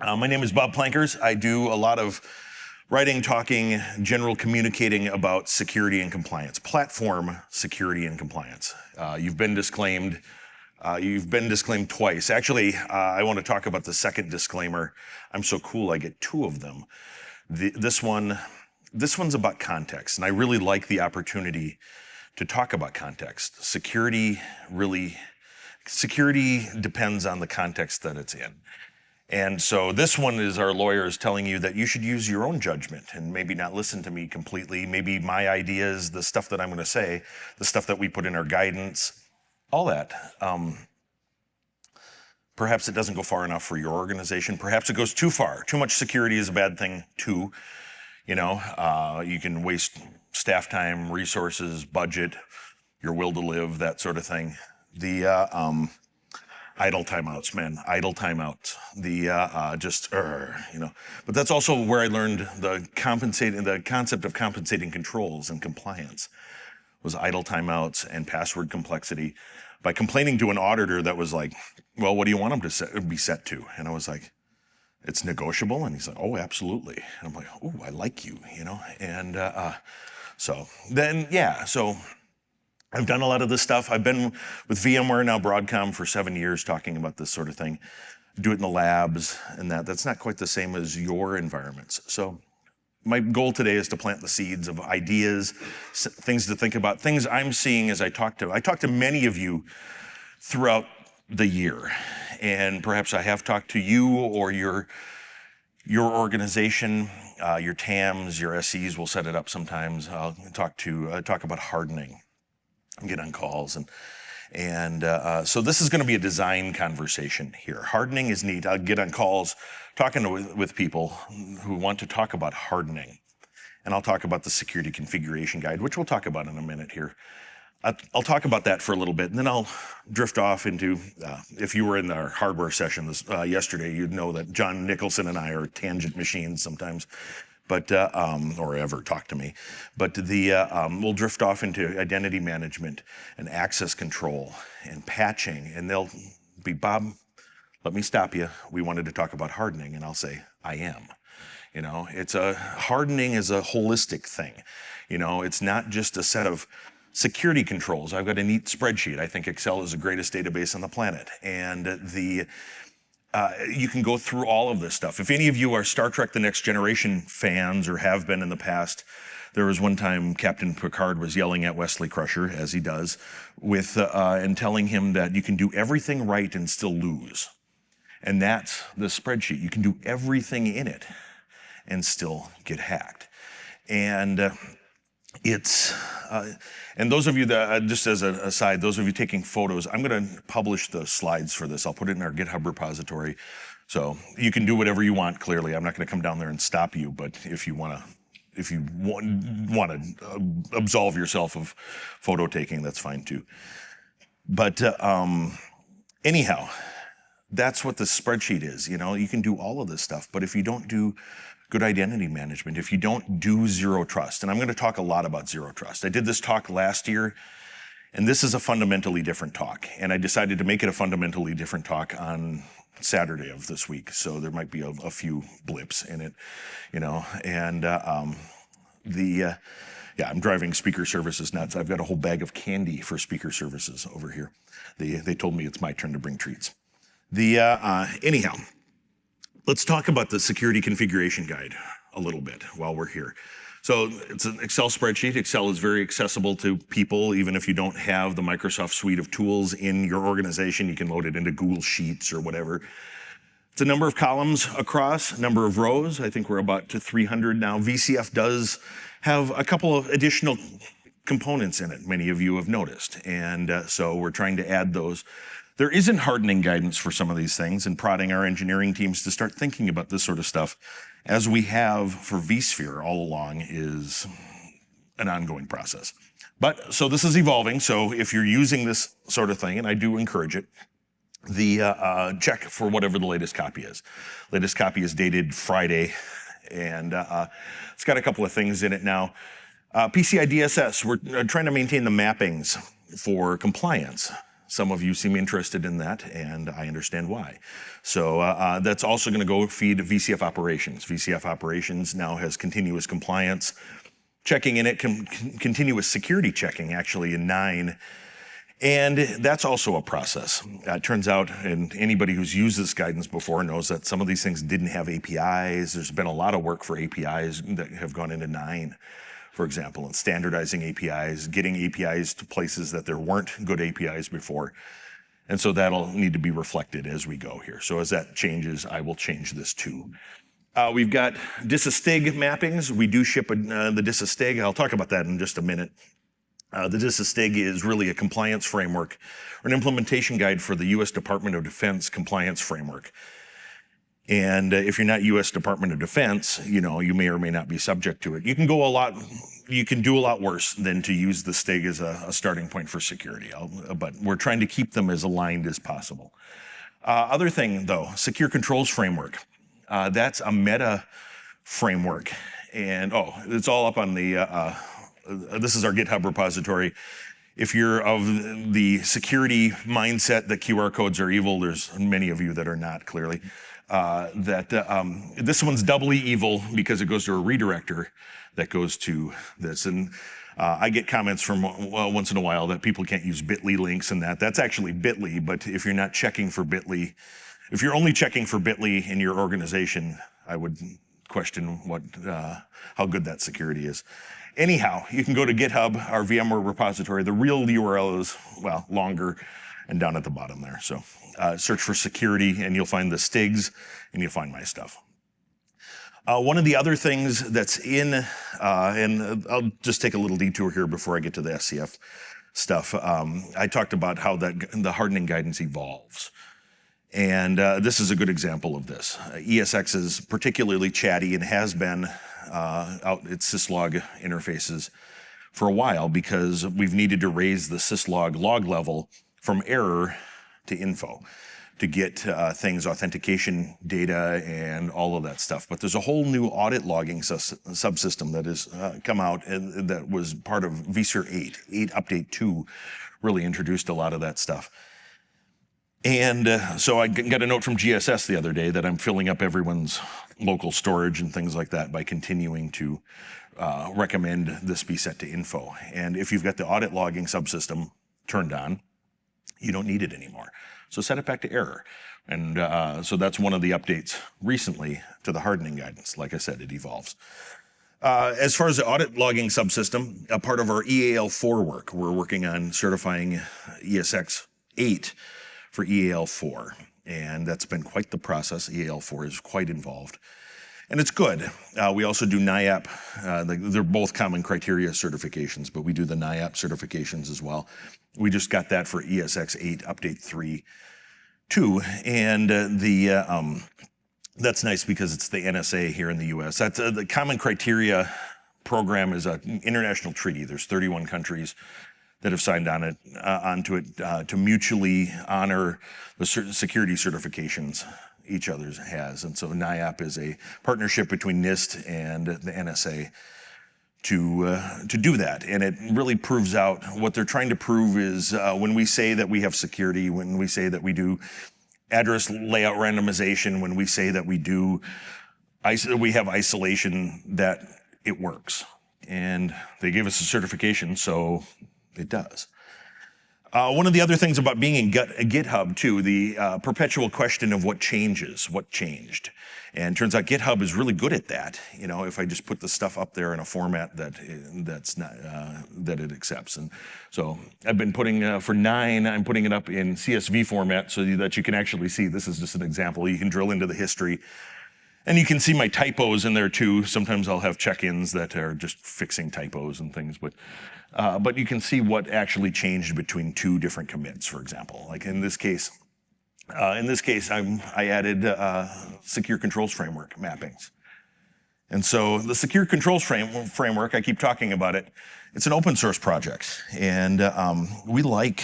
My name is Bob Plankers. I do a lot of writing, talking, general communicating about security and compliance, platform security and compliance. You've been disclaimed. You've been disclaimed twice. Actually, I want to talk about the second disclaimer. I'm so cool, I get two of them. This one's about context, and I really like the opportunity to talk about context. Security depends on the context that it's in. And so this one is our lawyers telling you that you should use your own judgment and maybe not listen to me completely. Maybe my ideas, the stuff that I'm going to say, the stuff that we put in our guidance, all that. Perhaps it doesn't go far enough for your organization. Perhaps it goes too far. Too much security is a bad thing too. You know, you can waste staff time, resources, budget, your will to live, that sort of thing. The idle timeouts, man, idle timeouts. But that's also where I learned the concept of compensating controls and compliance was idle timeouts and password complexity. By complaining to an auditor that was like, well, what do you want them to be set to? And I was like, it's negotiable. And he's like, oh, absolutely. And I'm like, oh, I like you, you know? And so I've done a lot of this stuff. I've been with VMware now, Broadcom, for 7 years talking about this sort of thing. Do it in the labs and that's not quite the same as your environments. So my goal today is to plant the seeds of ideas, things to think about, things I'm seeing as I talk to many of you throughout the year. And perhaps I have talked to you or your organization, your TAMs, your SEs will set it up sometimes. I'll talk about hardening. Get on calls so this is going to be a design conversation here. Hardening is neat. I'll get on calls talking with people who want to talk about hardening, and I'll talk about the security configuration guide, which we'll talk about in a minute here. I'll talk about that for a little bit, and then I'll drift off into, if you were in our hardware session yesterday, you'd know that John Nicholson and I are tangent machines sometimes. But or ever talk to me. But we'll drift off into identity management and access control and patching, and they'll be, Bob, let me stop you. We wanted to talk about hardening, and I'll say, I am. You know, hardening is a holistic thing. You know, it's not just a set of security controls. I've got a neat spreadsheet. I think Excel is the greatest database on the planet, and you can go through all of this stuff. If any of you are Star Trek The Next Generation fans or have been in the past, there was one time Captain Picard was yelling at Wesley Crusher, as he does, and telling him that you can do everything right and still lose. And that's the spreadsheet. You can do everything in it and still get hacked. And and those of you that, just as an aside, those of you taking photos, I'm going to publish the slides for this. I'll put it in our GitHub repository. So you can do whatever you want, clearly. I'm not going to come down there and stop you, but if you want to absolve yourself of photo taking, that's fine too. But anyhow, that's what the spreadsheet is. You know, you can do all of this stuff, but if you don't do good identity management, if you don't do zero trust, and I'm going to talk a lot about zero trust. I did this talk last year, and this is a fundamentally different talk, and I decided to make it a fundamentally different talk on Saturday of this week, so there might be a few blips in it, you know, and I'm driving speaker services nuts. I've got a whole bag of candy for speaker services over here. They told me it's my turn to bring treats. Anyhow, let's talk about the security configuration guide a little bit while we're here. So it's an Excel spreadsheet. Excel is very accessible to people, even if you don't have the Microsoft suite of tools in your organization. You can load it into Google Sheets or whatever. It's a number of columns across, number of rows. I think we're about to 300 now. VCF does have a couple of additional components in it, many of you have noticed. And so we're trying to add those. There isn't hardening guidance for some of these things, and prodding our engineering teams to start thinking about this sort of stuff, as we have for vSphere all along, is an ongoing process. But so this is evolving. So if you're using this sort of thing, and I do encourage it, check for whatever the latest copy is. Latest copy is dated Friday, and it's got a couple of things in it now. PCI DSS, we're trying to maintain the mappings for compliance. Some of you seem interested in that, and I understand why. So that's also going to go feed VCF operations. VCF operations now has continuous compliance checking in it, continuous security checking actually in 9. And that's also a process. It turns out, and anybody who's used this guidance before knows that some of these things didn't have APIs. There's been a lot of work for APIs that have gone into 9, for example, and standardizing APIs, getting APIs to places that there weren't good APIs before. And so that'll need to be reflected as we go here. So as that changes, I will change this too. We've got DISA-STIG mappings. We do ship the DISA-STIG. I'll talk about that in just a minute. The DISA-STIG is really a compliance framework or an implementation guide for the U.S. Department of Defense compliance framework. And if you're not U.S. Department of Defense, you may or may not be subject to it. You can do a lot worse than to use the STIG as a starting point for security. But we're trying to keep them as aligned as possible. Other thing though, secure controls framework. That's a meta framework. And it's all up on the, this is our GitHub repository. If you're of the security mindset that QR codes are evil, there's many of you that are not, clearly. This one's doubly evil because it goes to a redirector that goes to this. And I get comments from once in a while that people can't use bit.ly links and that's actually bit.ly, but if you're not checking for bit.ly, if you're only checking for bit.ly in your organization, I would question how good that security is. Anyhow, you can go to GitHub, our VMware repository. The real URL is, longer and down at the bottom there. So search for security and you'll find the STIGs and you'll find my stuff. One of the other things that's in, and I'll just take a little detour here before I get to the SCF stuff. I talked about how the hardening guidance evolves. And this is a good example of this. ESX is particularly chatty and has been out its syslog interfaces for a while because we've needed to raise the syslog log level from error to info to get things, authentication data and all of that stuff. But there's a whole new audit logging subsystem that has come out and that was part of vSphere 8 update 2 really introduced a lot of that stuff. And so I got a note from GSS the other day that I'm filling up everyone's local storage and things like that by continuing to recommend this be set to info. And if you've got the audit logging subsystem turned on, you don't need it anymore. So set it back to error. And so that's one of the updates recently to the hardening guidance. Like I said, it evolves. As far as the audit logging subsystem, a part of our EAL4 work, we're working on certifying ESX 8 for EAL4. And that's been quite the process. EAL4 is quite involved. And it's good. We also do NIAP. They're both common criteria certifications, but we do the NIAP certifications as well. We just got that for ESX 8 update 3.2. And that's nice because it's the NSA here in the US. That's the common criteria program is an international treaty. There's 31 countries that have signed onto it to mutually honor the security certifications each other has. And so NIAP is a partnership between NIST and the NSA to do that. And it really proves out what they're trying to prove is when we say that we have security, when we say that we do address layout randomization, when we say that we have isolation, that it works. And they gave us a certification, so it does. One of the other things about being in GitHub too, the perpetual question of what changes, what changed. And turns out GitHub is really good at that. If I just put the stuff up there in a format that's not, that it accepts. And so I've been putting, for 9, I'm putting it up in CSV format so that you can actually see, this is just an example. You can drill into the history. And you can see my typos in there too. Sometimes I'll have check-ins that are just fixing typos and things, but you can see what actually changed between 2 different commits, for example. Like in this case, I added secure controls framework mappings. And so the secure controls framework, I keep talking about it. It's an open source project, and we like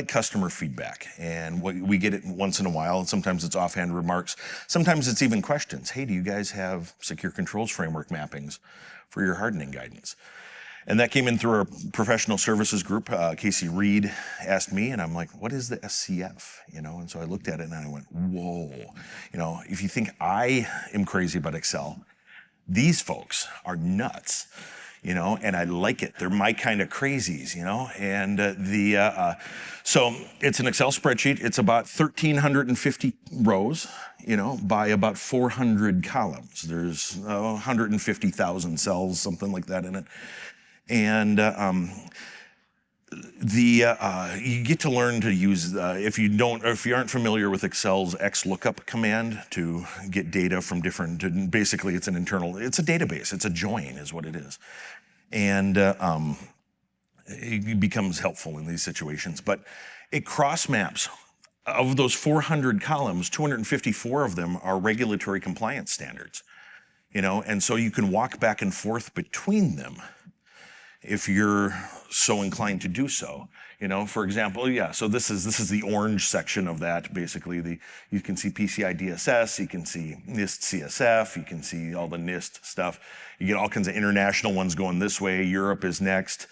customer feedback, and we get it once in a while. And sometimes it's offhand remarks. Sometimes it's even questions. Hey, do you guys have secure controls framework mappings for your hardening guidance? And that came in through our professional services group. Casey Reed asked me, and I'm like, what is the SCF? And so I looked at it and I went, whoa. If you think I am crazy about Excel, these folks are nuts, and I like it. They're my kind of crazies, and so it's an Excel spreadsheet. It's about 1,350 rows, by about 400 columns. There's 150,000 cells, something like that in it. And you get to learn to use, if you aren't familiar with Excel's XLOOKUP command to get data from different, basically it's a database, it's a join is what it is. And it becomes helpful in these situations, but it cross maps. Of those 400 columns, 254 of them are regulatory compliance standards, and so you can walk back and forth between them if you're so inclined to do so. For example, so this is the orange section of that. Basically, you can see PCI DSS, you can see NIST CSF, you can see all the NIST stuff. You get all kinds of international ones going this way. Europe is next,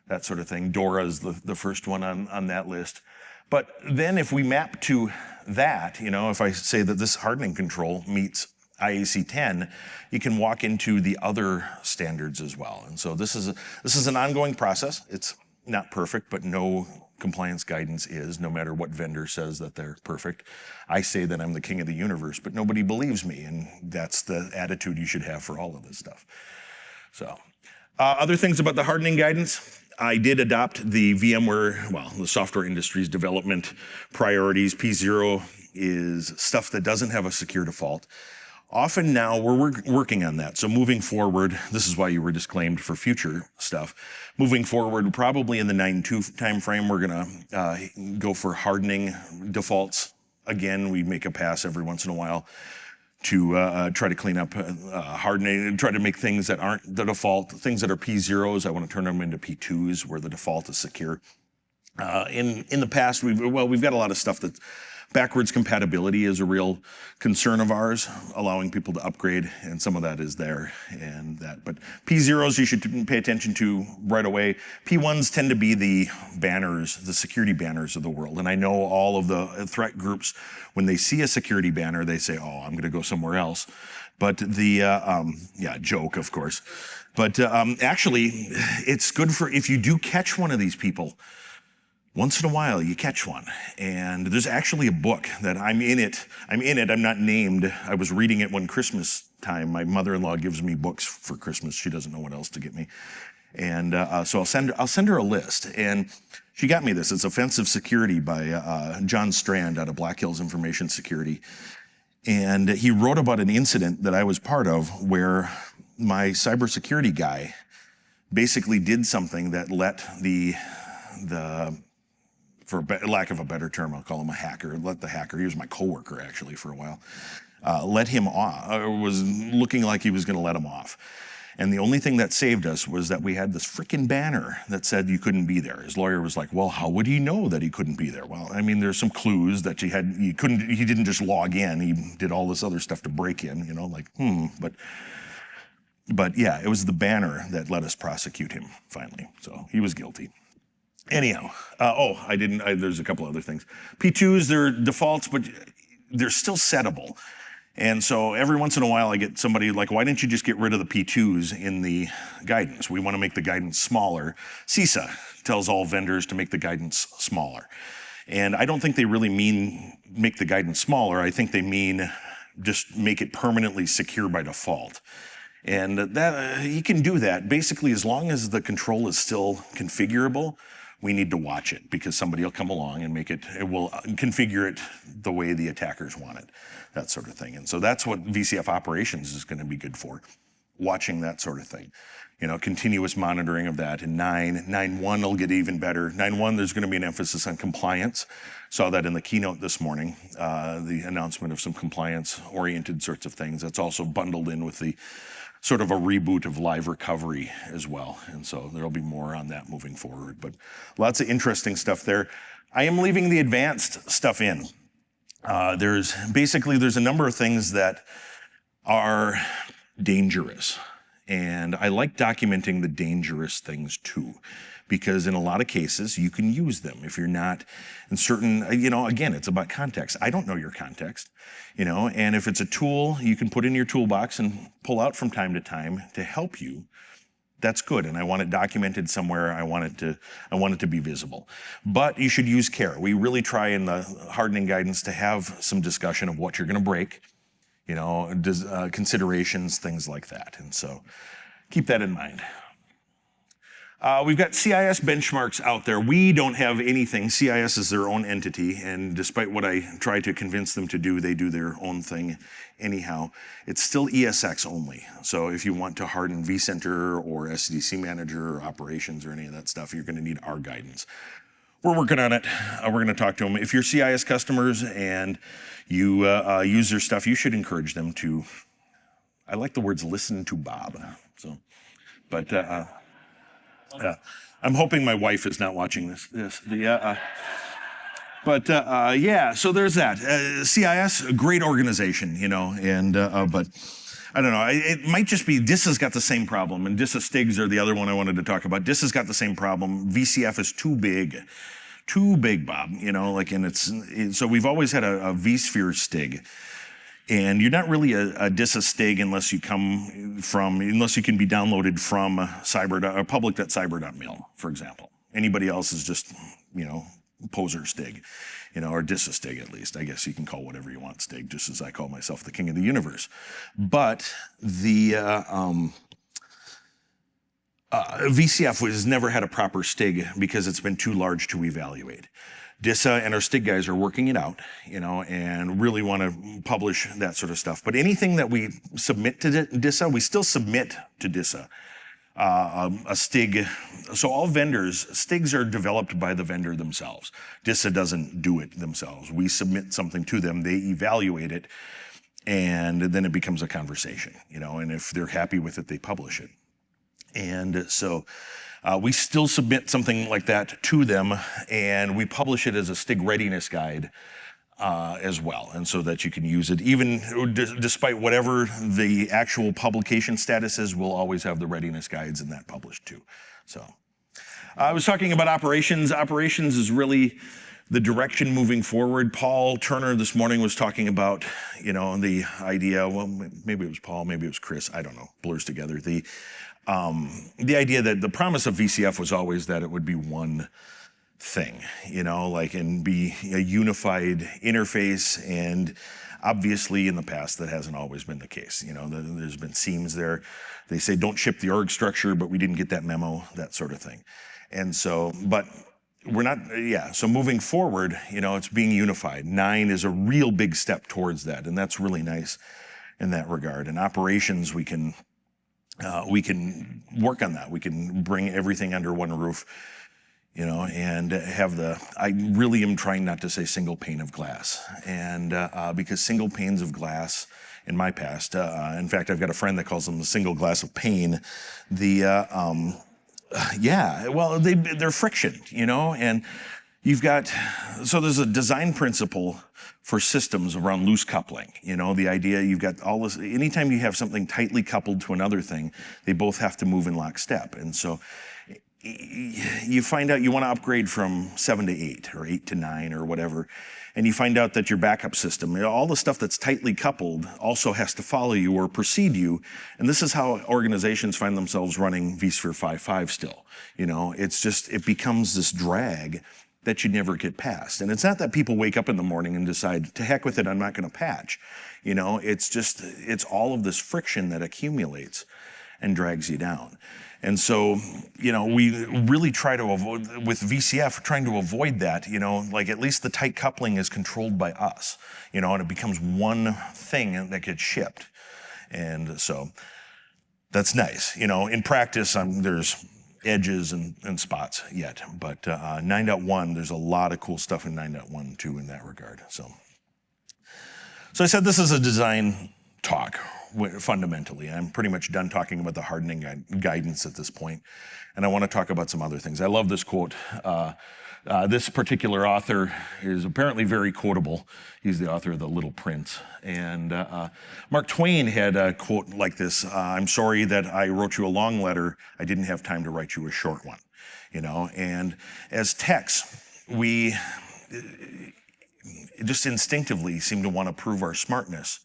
that sort of thing. DORA is the first one on that list. But then if we map to that, if I say that this hardening control meets IAC 10, you can walk into the other standards as well. And so this is an ongoing process. It's not perfect, but no compliance guidance is, no matter what vendor says that they're perfect. I say that I'm the king of the universe, but nobody believes me, and that's the attitude you should have for all of this stuff. So other things about the hardening guidance. I did adopt the VMware, the software industry's development priorities. P0 is stuff that doesn't have a secure default. Often now we're working on that. So moving forward, this is why you were disclaimed for future stuff. Moving forward, probably in the 9.2 timeframe, we're gonna go for hardening defaults. Again, we make a pass every once in a while to try to clean up hardening and try to make things that aren't the default, things that are P0s. I want to turn them into P2s where the default is secure. In the past, we've got a lot of stuff that backwards compatibility is a real concern of ours, allowing people to upgrade, and some of that is there and that. But P0s you should pay attention to right away. P1s tend to be the banners, the security banners of the world. And I know all of the threat groups, when they see a security banner, they say, oh, I'm gonna go somewhere else. But joke, of course. But actually, it's good for, if you do catch one of these people, once in a while you catch one. And there's actually a book that I'm in it, I'm not named. I was reading it one Christmas time. My mother-in-law gives me books for Christmas. She doesn't know what else to get me. And so I'll send her a list. And she got me this. It's Offensive Security by John Strand out of Black Hills Information Security. And he wrote about an incident that I was part of where my cybersecurity guy basically did something that let for lack of a better term, I'll call him a hacker, let the hacker, he was my coworker actually for a while, let him off, or was looking like he was gonna let him off. And the only thing that saved us was that we had this freaking banner that said you couldn't be there. His lawyer was like, well, how would he know that he couldn't be there? Well, I mean, there's some clues that he didn't just log in, he did all this other stuff to break in, but yeah, it was the banner that let us prosecute him finally. So he was guilty. Anyhow, there's a couple other things. P2s, they're defaults, but they're still settable. And so every once in a while I get somebody like, why didn't you just get rid of the P2s in the guidance? We want to make the guidance smaller. CISA tells all vendors to make the guidance smaller. And I don't think they really mean make the guidance smaller. I think they mean just make it permanently secure by default. And that you can do that basically as long as the control is still configurable. We need to watch it because somebody will come along and it will configure it the way the attackers want it, that sort of thing. And so that's what VCF operations is going to be good for, watching that sort of thing. Continuous monitoring of that. In 9.1 will get even better. 9.1, there's going to be an emphasis on compliance. Saw that in the keynote this morning, the announcement of some compliance-oriented sorts of things. That's also bundled in with the sort of a reboot of live recovery as well. And so there'll be more on that moving forward, but lots of interesting stuff there. I am leaving the advanced stuff in. There's a number of things that are dangerous. And I like documenting the dangerous things too, because in a lot of cases you can use them if you're not in certain, again, it's about context. I don't know your context, and if it's a tool you can put in your toolbox and pull out from time to time to help you, that's good. And I want it documented somewhere. I want it to be visible. But you should use care. We really try in the hardening guidance to have some discussion of what you're going to break, considerations, things like that. And so keep that in mind. We've got CIS benchmarks out there. We don't have anything. CIS is their own entity, and despite what I try to convince them to do, they do their own thing anyhow. It's still ESX only. So if you want to harden vCenter or SDC Manager or operations or any of that stuff, you're going to need our guidance. We're working on it. We're going to talk to them. If you're CIS customers and you use their stuff, you should encourage them to, I like the words listen to Bob. So, but I'm hoping my wife is not watching this. Yeah, so there's that. CIS, a great organization, but I don't know. It might just be DISA's got the same problem, and DISA STIGs are the other one I wanted to talk about. DISA's got the same problem. VCF is too big, Bob. And so we've always had a vSphere STIG, and you're not really a DISA STIG unless you can be downloaded from public.cyber.mil, for example. Anybody else is just poser STIG. Or DISA STIG at least. I guess you can call whatever you want STIG, just as I call myself the king of the universe. But the VCF has never had a proper STIG because it's been too large to evaluate. DISA and our STIG guys are working it out, and really want to publish that sort of stuff. But anything that we submit to DISA, we still submit to DISA. A STIG, so all vendors, STIGs are developed by the vendor themselves. DISA doesn't do it themselves. We submit something to them, they evaluate it, and then it becomes a conversation, and if they're happy with it, they publish it. And so we still submit something like that to them, and we publish it as a STIG readiness guide as well, and so that you can use it even despite whatever the actual publication status is. We'll always have the readiness guides in that published too. So I was talking about operations. Operations is really the direction moving forward. Paul Turner this morning was talking about the idea, well, maybe it was Paul, maybe it was Chris, I don't know, blurs together, the idea that the promise of VCF was always that it would be one thing, and be a unified interface. And obviously in the past that hasn't always been the case. There's been seams there. They say don't ship the org structure, but we didn't get that memo, that sort of thing. And so, but we're not, so moving forward, it's being unified. 9 is a real big step towards that, and that's really nice in that regard. And operations, we can work on that. We can bring everything under one roof, and have I really am trying not to say single pane of glass. And because single panes of glass in my past, in fact, I've got a friend that calls them the single glass of pain. They're friction, and you've got, so there's a design principle for systems around loose coupling. The idea you've got all this, anytime you have something tightly coupled to another thing, they both have to move in lockstep. And so you find out you want to upgrade from 7 to 8 or 8 to 9 or whatever, and you find out that your backup system, all the stuff that's tightly coupled also has to follow you or precede you. And this is how organizations find themselves running vSphere 5.5 still. It becomes this drag that you never get past. And it's not that people wake up in the morning and decide, to heck with it, I'm not going to patch. It's all of this friction that accumulates and drags you down. And so, we really try to avoid, with VCF, trying to avoid that, at least the tight coupling is controlled by us, and it becomes one thing that gets shipped. And so that's nice. In practice, there's edges and spots yet, but 9.1, there's a lot of cool stuff in 9.1 too in that regard. So I said this is a design talk. Fundamentally, I'm pretty much done talking about the hardening guidance at this point, and I want to talk about some other things. I love this quote. This particular author is apparently very quotable. He's the author of The Little Prince. And Mark Twain had a quote like this, "I'm sorry that I wrote you a long letter. I didn't have time to write you a short one." You know, and as techs, we just instinctively seem to want to prove our smartness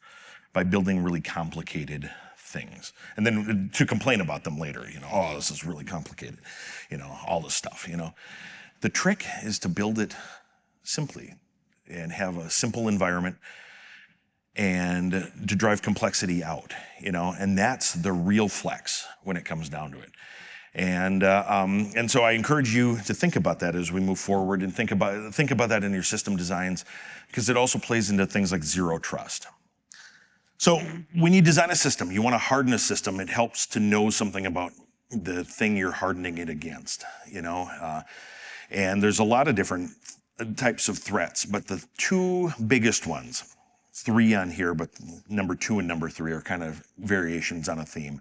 by building really complicated things. And then to complain about them later, you know, oh, this is really complicated, you know, all this stuff, you know. The trick is to build it simply and have a simple environment and to drive complexity out, you know, and that's the real flex when it comes down to it. And so I encourage you to think about that as we move forward, and think about that in your system designs, because it also plays into things like zero trust. So when you design a system, you want to harden a system. It helps to know something about the thing you're hardening it against, you know. And there's a lot of different types of threats, but the two biggest ones, 3 on here, but number 2 and number 3 are kind of variations on a theme.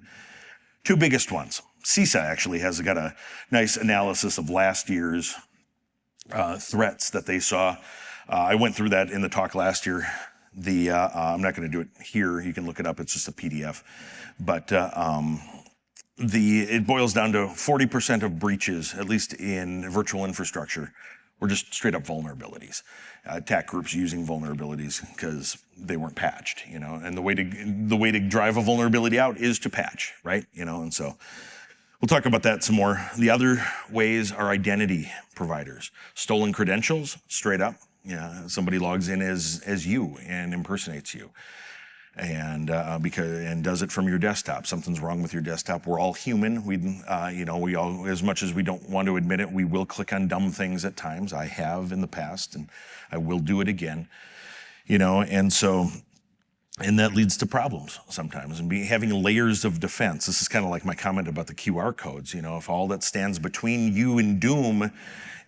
2 biggest ones. CISA actually has got a nice analysis of last year's threats that they saw. I went through that in the talk last year. I'm not going to do it here. You can look it up. It's just a PDF. But it boils down to 40% of breaches, at least in virtual infrastructure, were just straight up vulnerabilities. Attack groups using vulnerabilities because they weren't patched, you know. And the way to drive a vulnerability out is to patch, right? You know, and so we'll talk about that some more. The other ways are identity providers. Stolen credentials, straight up. Yeah, somebody logs in as you and impersonates you, and does it from your desktop. Something's wrong with your desktop. We're all human. We all, as much as we don't want to admit it, we will click on dumb things at times. I have in the past, and I will do it again. You know, and that leads to problems sometimes, and having layers of defense. This is kind of like my comment about the QR codes. You know, if all that stands between you and doom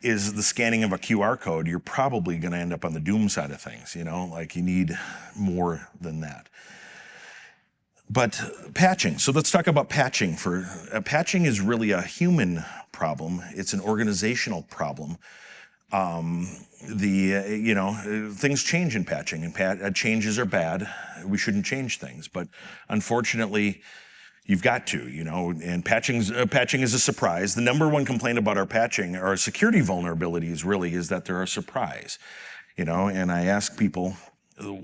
is the scanning of a QR code, you're probably going to end up on the doom side of things, you know, like you need more than that. But patching, so let's talk about patching. Patching is really a human problem. It's an organizational problem. Things change in patching, and changes are bad. We shouldn't change things, but unfortunately, you've got to, you know, and patching is a surprise. The number one complaint about our patching, our security vulnerabilities really, is that they're a surprise, you know, and I ask people,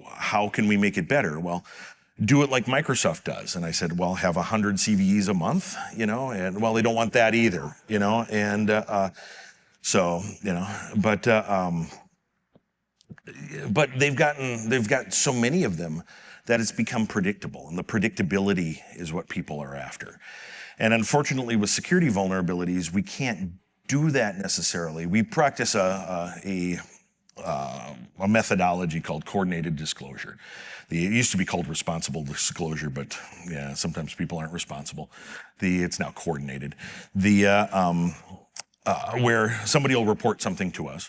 how can we make it better? Well, do it like Microsoft does. And I said, well, have 100 CVEs a month, you know, and well, they don't want that either, you know, and so, you know, but they've got so many of them that it's become predictable, and the predictability is what people are after. And unfortunately, with security vulnerabilities, we can't do that necessarily. We practice a methodology called coordinated disclosure. It used to be called responsible disclosure, but yeah, sometimes people aren't responsible. It's now coordinated. Where somebody will report something to us.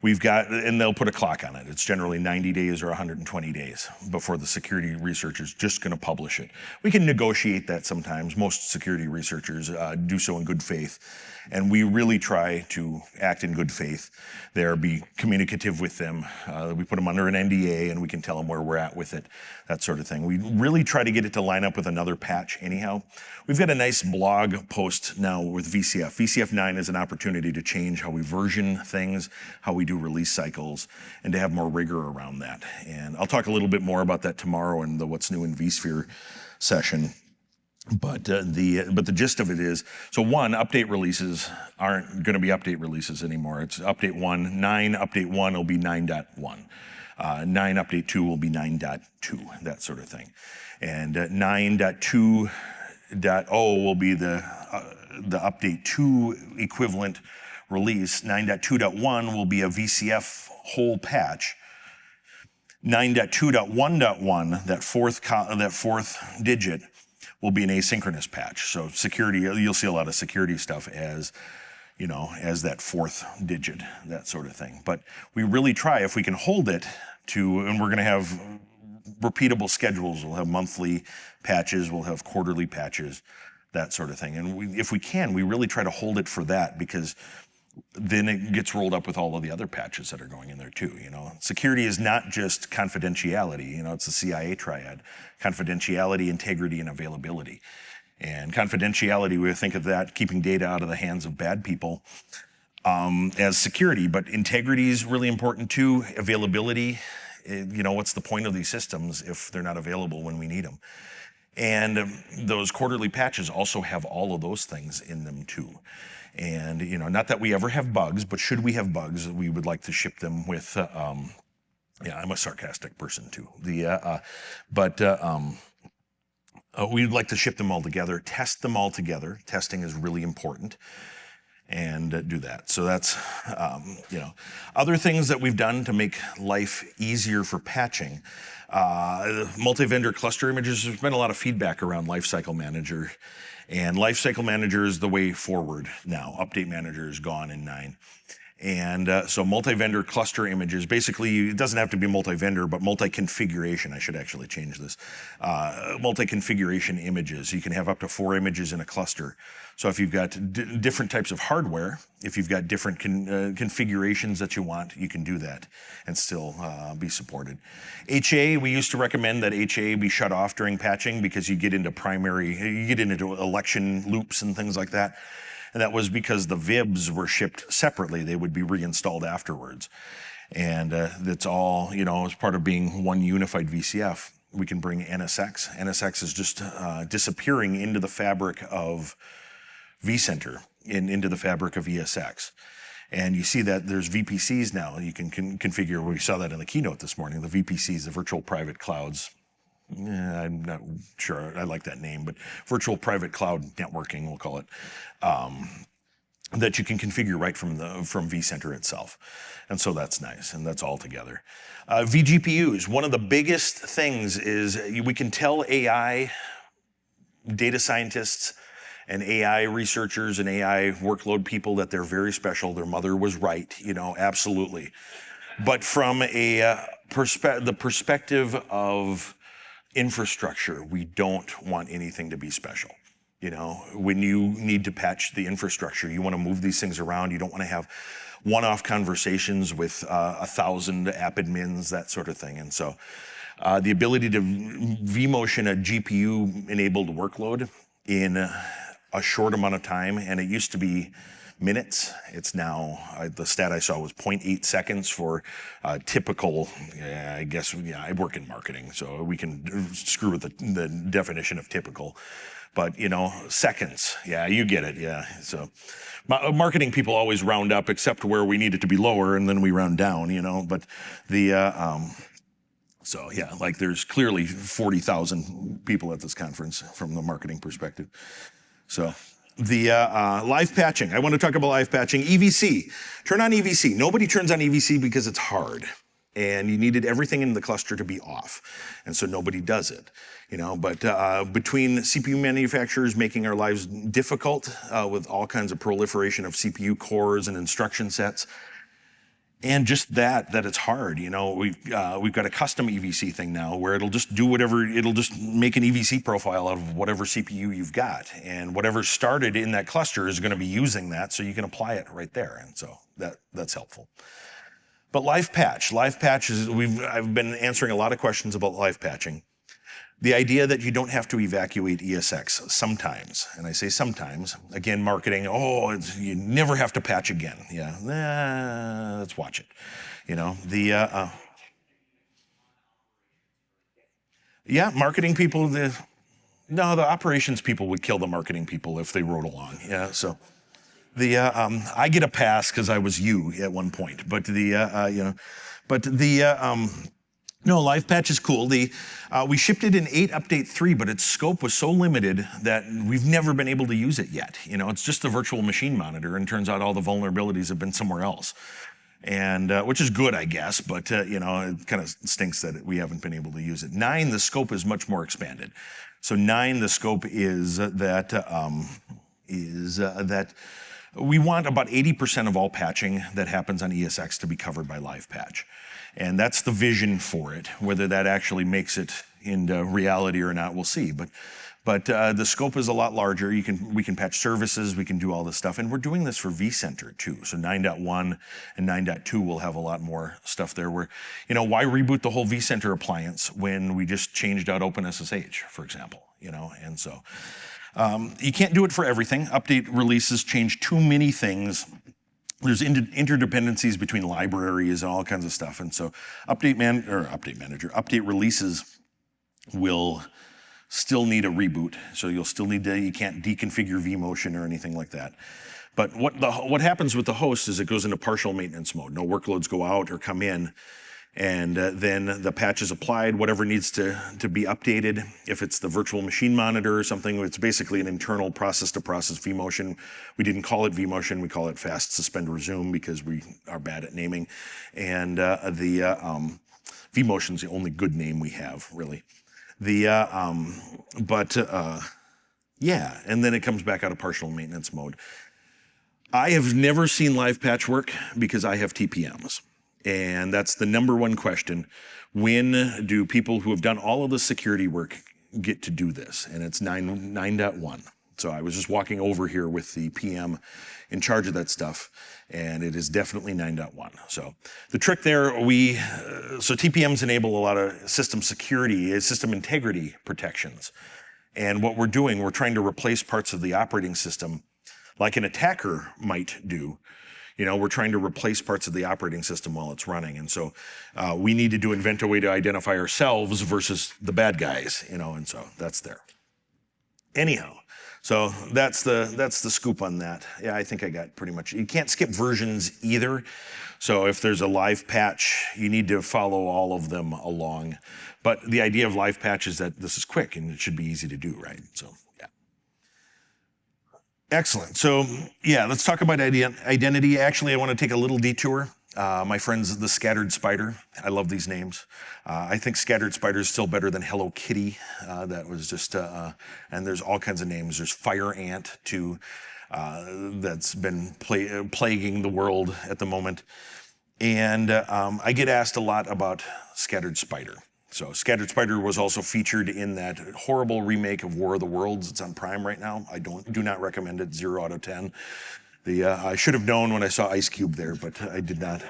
And they'll put a clock on it. It's generally 90 days or 120 days before the security researcher's just going to publish it. We can negotiate that sometimes. Most security researchers do so in good faith, and we really try to act in good faith there, be communicative with them. We put them under an NDA, and we can tell them where we're at with it, that sort of thing. We really try to get it to line up with another patch anyhow. We've got a nice blog post now with VCF. VCF 9 is an opportunity to change how we version things, how we do release cycles, and to have more rigor around that. And I'll talk a little bit more about that tomorrow in the What's New in vSphere session. But the gist of it is, so 1, update releases aren't going to be update releases anymore. It's update 1, 9, update 1 will be 9.1. 9 update 2 will be 9.2, that sort of thing. And 9.2.0 will be the update 2 equivalent release. 9.2.1 will be a VCF whole patch. 9.2.1.1, that fourth digit, will be an asynchronous patch. So security, you'll see a lot of security stuff as, you know, as that 4th digit, that sort of thing. But we really try, if we can hold it to, and we're going to have repeatable schedules. We'll have monthly patches, we'll have quarterly patches, that sort of thing. And if we can, we really try to hold it for that, because then it gets rolled up with all of the other patches that are going in there too. Security is not just confidentiality. It's a CIA triad: confidentiality, integrity, and availability. And confidentiality, we think of that, keeping data out of the hands of bad people, as security. But integrity is really important too. Availability, what's the point of these systems if they're not available when we need them? And those quarterly patches also have all of those things in them too. And not that we ever have bugs, but should we have bugs, we would like to ship them with. I'm a sarcastic person too. We'd like to ship them all together, test them all together. Testing is really important, and do that. So that's other things that we've done to make life easier for patching. Multi-vendor cluster images. There's been a lot of feedback around Lifecycle Manager. And Lifecycle Manager is the way forward now. Update Manager is gone in 9. And so multi-vendor cluster images, basically, it doesn't have to be multi-vendor, but multi-configuration. I should actually change this. Multi-configuration images. You can have up to 4 images in a cluster. So if you've got different types of hardware, if you've got different configurations that you want, you can do that and still be supported. HA, we used to recommend that HA be shut off during patching because you get into election loops and things like that. And that was because the VIBs were shipped separately. They would be reinstalled afterwards. And that's all, as part of being one unified VCF, we can bring NSX. NSX is just disappearing into the fabric of vCenter, into the fabric of ESX. And you see that there's VPCs now. You can configure, we saw that in the keynote this morning, the VPCs, the virtual private clouds. I'm not sure I like that name, but virtual private cloud networking, we'll call it, that you can configure right from vCenter itself. And so that's nice, and that's all together. vGPUs, one of the biggest things is we can tell AI data scientists and AI researchers and AI workload people that they're very special. Their mother was right, absolutely. But from the perspective of infrastructure, we don't want anything to be special. When you need to patch the infrastructure, you want to move these things around. You don't want to have one-off conversations with 1,000 app admins, that sort of thing. And so the ability to vMotion a GPU-enabled workload in a short amount of time, and it used to be minutes. It's now, the stat I saw was 0.8 seconds for typical, I work in marketing, so we can screw with the definition of typical. But, seconds, you get it, So marketing people always round up except where we need it to be lower, and then we round down, But there's clearly 40,000 people at this conference from the marketing perspective. So the live patching, I want to talk about live patching. EVC, turn on EVC. Nobody turns on EVC because it's hard. And you needed everything in the cluster to be off. And so nobody does it, But between CPU manufacturers making our lives difficult with all kinds of proliferation of CPU cores and instruction sets, and just that it's hard, we've got a custom EVC thing now where it'll just do whatever, it'll just make an EVC profile out of whatever CPU you've got, and whatever started in that cluster is going to be using that, so you can apply it right there, and so that's helpful. But live patch is, I've been answering a lot of questions about live patching. The idea that you don't have to evacuate ESX sometimes, and I say sometimes, again, marketing, you never have to patch again. Let's watch it. Marketing people, the operations people would kill the marketing people if they rode along. So I get a pass because I was you at one point, but no, live patch is cool. We shipped it in 8 update 3, but its scope was so limited that we've never been able to use it yet. It's just a virtual machine monitor, and turns out all the vulnerabilities have been somewhere else, and which is good, I guess. But it kind of stinks that we haven't been able to use it. 9, the scope is much more expanded. So 9, the scope is that we want about 80% of all patching that happens on ESX to be covered by live patch. And that's the vision for it. Whether that actually makes it into reality or not, we'll see. But But the scope is a lot larger. We can patch services, we can do all this stuff, and we're doing this for vCenter too. So 9.1 and 9.2 will have a lot more stuff there. Where, why reboot the whole vCenter appliance when we just changed out OpenSSH, for example? And so you can't do it for everything. Update releases change too many things. There's interdependencies between libraries and all kinds of stuff, and so update releases will still need a reboot. So you can't deconfigure vMotion or anything like that. But what happens with the host is it goes into partial maintenance mode. No workloads go out or come in, and then the patch is applied, whatever needs to be updated. If it's the virtual machine monitor or something, it's basically an internal process-to-process vMotion. We didn't call it vMotion, we call it fast suspend resume because we are bad at naming. And vMotion's the only good name we have, really. And then it comes back out of partial maintenance mode. I have never seen live patch work because I have TPMs. And that's the number one question. When do people who have done all of the security work get to do this? And it's 9.1. So I was just walking over here with the PM in charge of that stuff, and it is definitely 9.1. So the trick there, so TPMs enable a lot of system security, system integrity protections. And what we're doing, we're trying to replace parts of the operating system like an attacker might do. We're trying to replace parts of the operating system while it's running. And so we needed to invent a way to identify ourselves versus the bad guys, and so that's there. Anyhow, so that's the scoop on that. Yeah, I think I got pretty much. You can't skip versions either. So if there's a live patch, you need to follow all of them along. But the idea of live patch is that this is quick and it should be easy to do, right? So, yeah. Excellent. So, yeah, let's talk about identity. Actually, I want to take a little detour. My friends, the Scattered Spider. I love these names. I think Scattered Spider is still better than Hello Kitty. That was just, and there's all kinds of names. There's Fire Ant too, that's been plaguing the world at the moment. And I get asked a lot about Scattered Spider. So Scattered Spider was also featured in that horrible remake of War of the Worlds. It's on Prime right now. I do not recommend it. 0 out of 10. I should have known when I saw Ice Cube there, but I did not.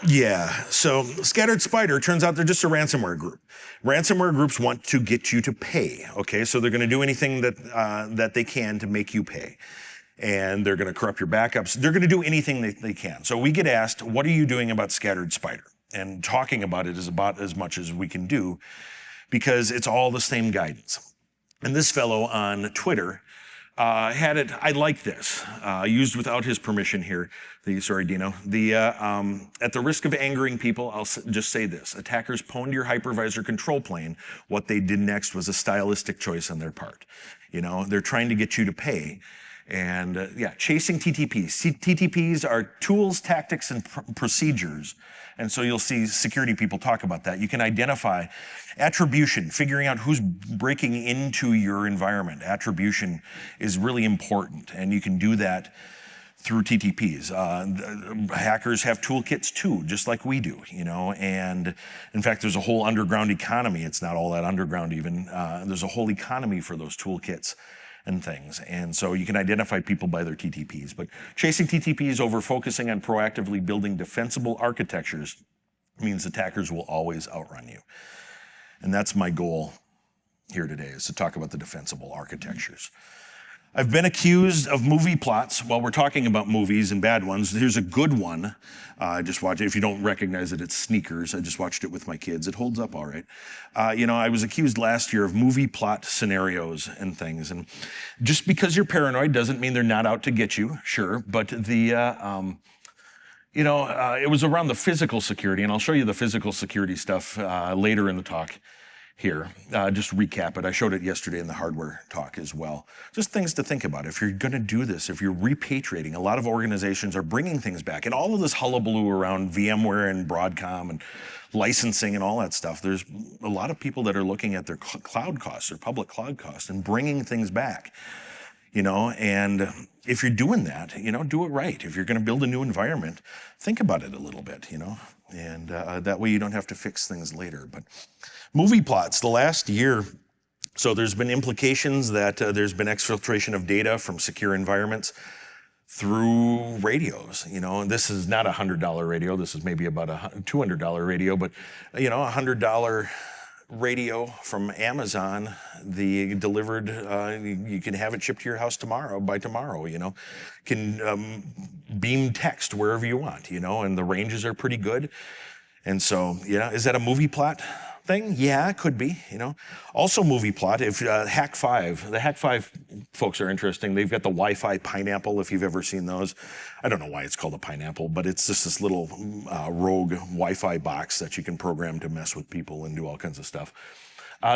Yeah, so Scattered Spider, turns out they're just a ransomware group. Ransomware groups want to get you to pay, okay? So they're gonna do anything that they can to make you pay. And they're gonna corrupt your backups. They're gonna do anything they can. So we get asked, what are you doing about Scattered Spider? And talking about it is about as much as we can do because it's all the same guidance. And this fellow on Twitter had it, I like this, used without his permission here. Sorry, Dino. At the risk of angering people, I'll just say this. Attackers pwned your hypervisor control plane. What they did next was a stylistic choice on their part. They're trying to get you to pay. And yeah, chasing TTPs. TTPs are tools, tactics, and procedures. And so you'll see security people talk about that. You can identify attribution, figuring out who's breaking into your environment. Attribution is really important, and you can do that through TTPs. Hackers have toolkits too, just like we do, and in fact, there's a whole underground economy. It's not all that underground even. There's a whole economy for those toolkits and things. And so you can identify people by their TTPs. But chasing TTPs over focusing on proactively building defensible architectures means attackers will always outrun you. And that's my goal here today, is to talk about the defensible architectures. I've been accused of movie plots while we're talking about movies and bad ones. Here's a good one. I just watched it. If you don't recognize it, it's Sneakers. I just watched it with my kids. It holds up all right. I was accused last year of movie plot scenarios and things. And just because you're paranoid doesn't mean they're not out to get you, sure. But it was around the physical security, and I'll show you the physical security stuff later in the talk. Here, just recap it. I showed it yesterday in the hardware talk as well. Just things to think about. If you're going to do this, if you're repatriating, a lot of organizations are bringing things back. And all of this hullabaloo around VMware and Broadcom and licensing and all that stuff, there's a lot of people that are looking at their cloud costs, their public cloud costs, and bringing things back. And if you're doing that, do it right. If you're going to build a new environment, think about it a little bit, and that way you don't have to fix things later. But movie plots, the last year, So there's been implications that there's been exfiltration of data from secure environments through radios, and this is not a $100 radio. This is maybe about a $200 radio, but a $100 radio from Amazon, the delivered, you can have it shipped to your house by tomorrow, can beam text wherever you want, and the ranges are pretty good. And so, is that a movie plot thing? Yeah, it could be, Also movie plot, if Hack 5, the Hack 5 folks are interesting. They've got the Wi-Fi pineapple, if you've ever seen those. I don't know why it's called a pineapple, but it's just this little rogue Wi-Fi box that you can program to mess with people and do all kinds of stuff.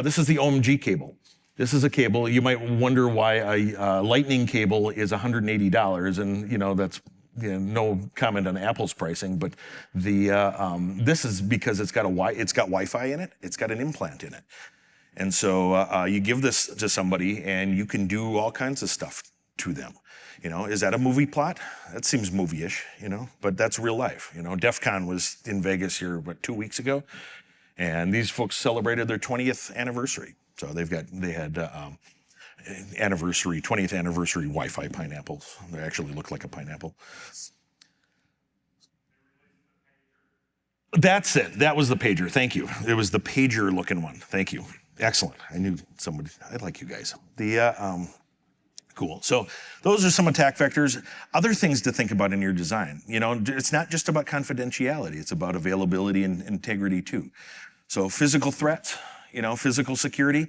This is the OMG cable. This is a cable. You might wonder why a lightning cable is $180, and that's no comment on Apple's pricing, but this is because it's got Wi-Fi in it. It's got an implant in it, and so you give this to somebody, and you can do all kinds of stuff to them. Is that a movie plot? That seems movie-ish, but that's real life. DEF CON was in Vegas here, 2 weeks ago, and these folks celebrated their 20th anniversary. So they had 20th anniversary Wi-Fi pineapples. They actually look like a pineapple. That's it. That was the pager. Thank you. It was the pager looking one. Thank you. Excellent. I knew somebody. I like you guys. Cool. So those are some attack vectors. Other things to think about in your design. It's not just about confidentiality. It's about availability and integrity too. So physical threats, physical security.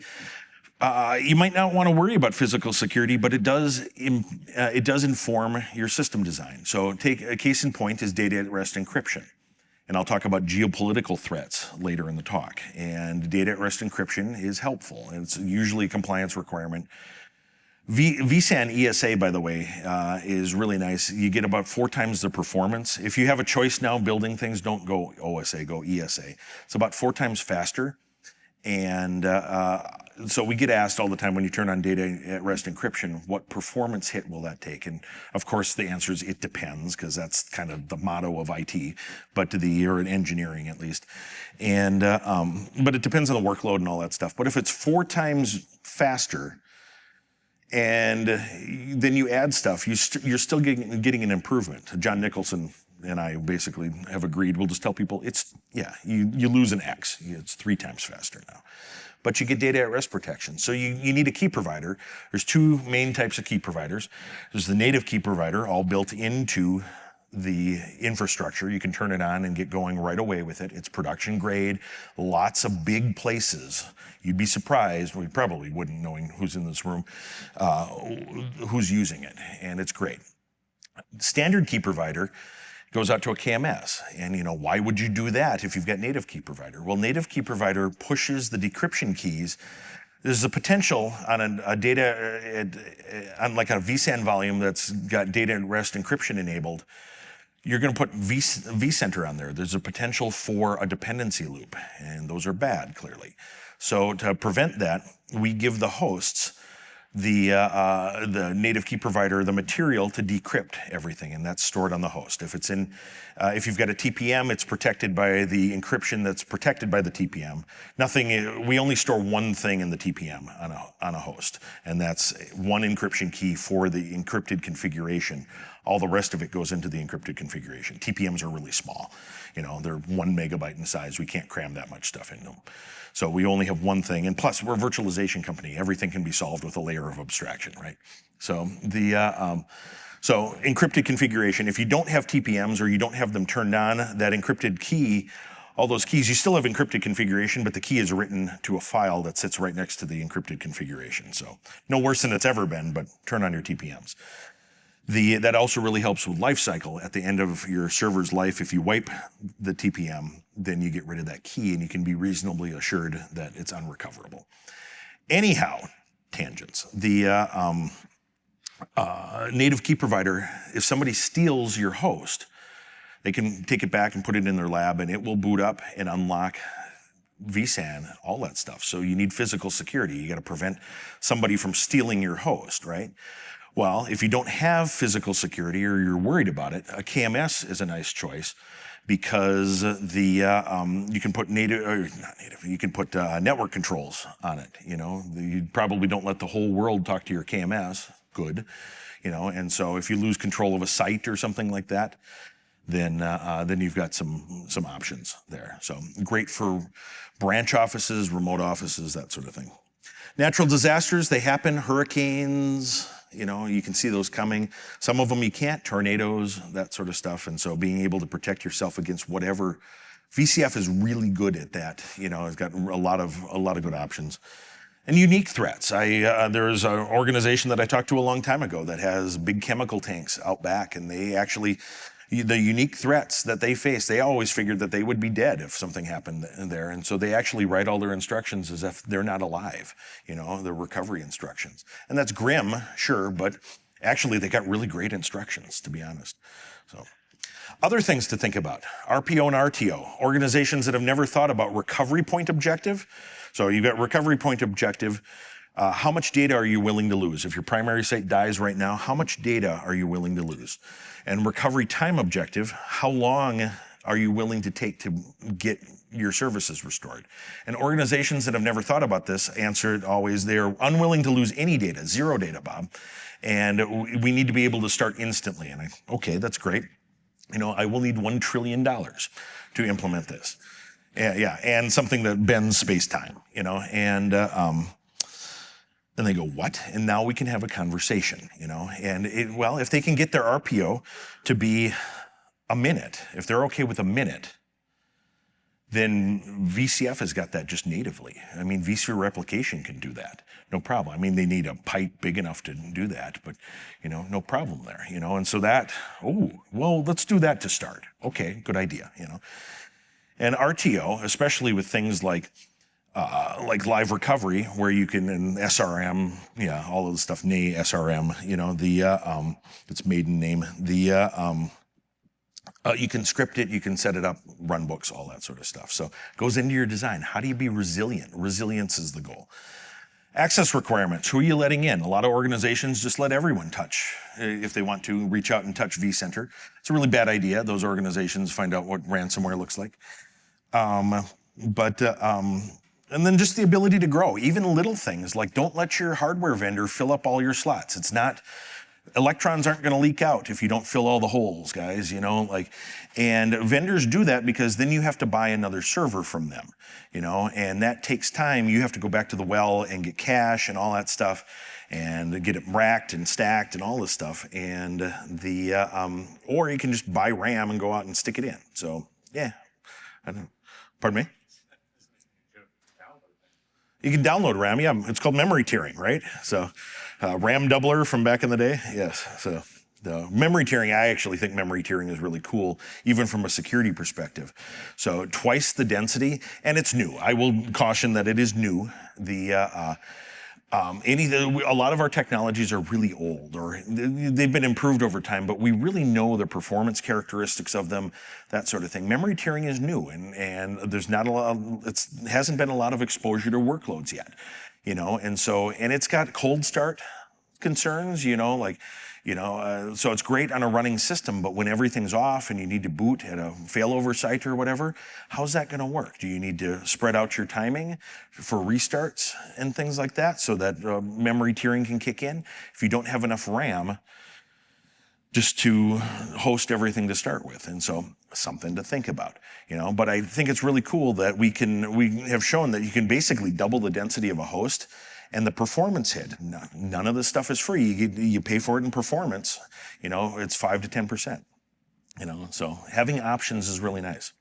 You might not want to worry about physical security, but it does inform your system design. So take a case in point is data at rest encryption. And I'll talk about geopolitical threats later in the talk. And data at rest encryption is helpful. And it's usually a compliance requirement. vSAN ESA, by the way, is really nice. You get about 4 times the performance. If you have a choice now building things, don't go OSA, go ESA. It's about 4 times faster. And so we get asked all the time when you turn on data at rest encryption, what performance hit will that take? And of course the answer is it depends, because that's kind of the motto of IT, or in engineering at least. And but it depends on the workload and all that stuff. But if it's 4 times faster, and then you add stuff, you're still getting an improvement. John Nicholson and I basically have agreed. We'll just tell people you lose an X. It's 3 times faster now. But you get data at rest protection. So you need a key provider. There's 2 main types of key providers. There's the native key provider, all built into the infrastructure. You can turn it on and get going right away with it. It's production grade, lots of big places. You'd be surprised, we probably wouldn't, knowing who's in this room, who's using it, and it's great. Standard key provider goes out to a KMS. And why would you do that if you've got native key provider? Well, native key provider pushes the decryption keys. There's a potential on on like a vSAN volume that's got data at rest encryption enabled. You're going to put vCenter on there. There's a potential for a dependency loop, and those are bad, clearly. So to prevent that, we give the hosts the native key provider the material to decrypt everything, and that's stored on the host. If you've got a TPM, it's protected by the encryption that's protected by the TPM. We only store one thing in the TPM on a host, and that's one encryption key for the encrypted configuration. All the rest of it goes into the encrypted configuration. TPMs are really small. They're 1 megabyte in size. We can't cram that much stuff into them. So we only have one thing, and plus we're a virtualization company. Everything can be solved with a layer of abstraction, right? So so encrypted configuration, if you don't have TPMs or you don't have them turned on, that encrypted key, all those keys, you still have encrypted configuration, but the key is written to a file that sits right next to the encrypted configuration. So no worse than it's ever been, but turn on your TPMs. That also really helps with lifecycle. At the end of your server's life, if you wipe the TPM, then you get rid of that key and you can be reasonably assured that it's unrecoverable. Anyhow, tangents. The native key provider, if somebody steals your host, they can take it back and put it in their lab, and it will boot up and unlock vSAN, all that stuff. So you need physical security. You got to prevent somebody from stealing your host, right? Well, if you don't have physical security or you're worried about it, a KMS is a nice choice, because you can put you can put network controls on it. You probably don't let the whole world talk to your KMS. Good, and so if you lose control of a site or something like that, then you've got some options there. So great for branch offices, remote offices, that sort of thing. Natural disasters, they happen. Hurricanes, you can see those coming. Some of them you can't, tornadoes, that sort of stuff. And so being able to protect yourself against whatever, VCF is really good at that. It's got a lot of good options. And unique threats. There's an organization that I talked to a long time ago that has big chemical tanks out back, and they actually, the unique threats that they face, they always figured that they would be dead if something happened there. And so they actually write all their instructions as if they're not alive, their recovery instructions. And that's grim, sure, but actually they got really great instructions, to be honest. So other things to think about, RPO and RTO, organizations that have never thought about recovery point objective. So you've got recovery point objective. How much data are you willing to lose? If your primary site dies right now, how much data are you willing to lose? And recovery time objective, how long are you willing to take to get your services restored? And organizations that have never thought about this answer it always, they're unwilling to lose any data, zero data, Bob. And we need to be able to start instantly. And okay, that's great. I will need $1 trillion to implement this. Yeah, and something that bends space-time, and they go, what? And now we can have a conversation, And if they can get their RPO to be a minute, if they're okay with a minute, then VCF has got that just natively. I mean, vSphere replication can do that, no problem. I mean, they need a pipe big enough to do that, but, no problem there, And so let's do that to start. Okay, good idea, And RTO, especially with things like live recovery, where you can, and SRM, all of the stuff, NA, SRM, its maiden name, you can script it, you can set it up, run books, all that sort of stuff. So it goes into your design. How do you be resilient? Resilience is the goal. Access requirements, who are you letting in? A lot of organizations just let everyone touch. If they want to reach out and touch vCenter. It's a really bad idea. Those organizations find out what ransomware looks like. And then just the ability to grow, even little things like don't let your hardware vendor fill up all your slots. It's not, electrons aren't going to leak out if you don't fill all the holes, guys, and vendors do that because then you have to buy another server from them, and that takes time. You have to go back to the well and get cache and all that stuff and get it racked and stacked and all this stuff. And or you can just buy RAM and go out and stick it in. So yeah, pardon me? You can download RAM, yeah. It's called memory tiering, right? So RAM doubler from back in the day, yes. So the memory tiering, I actually think memory tiering is really cool, even from a security perspective. So twice the density, and it's new. I will caution that it is new. A lot of our technologies are really old, or they've been improved over time, but we really know the performance characteristics of them, that sort of thing. Memory tiering is new, and there's not a lot. Hasn't been a lot of exposure to workloads yet, and it's got cold start concerns, so it's great on a running system, but when everything's off and you need to boot at a failover site or whatever, how's that going to work? Do you need to spread out your timing for restarts and things like that so that memory tiering can kick in? If you don't have enough RAM just to host everything to start with, and so something to think about, But I think it's really cool that we have shown that you can basically double the density of a host. And the performance hit, none of this stuff is free. You pay for it in performance, it's 5 to 10%, so having options is really nice.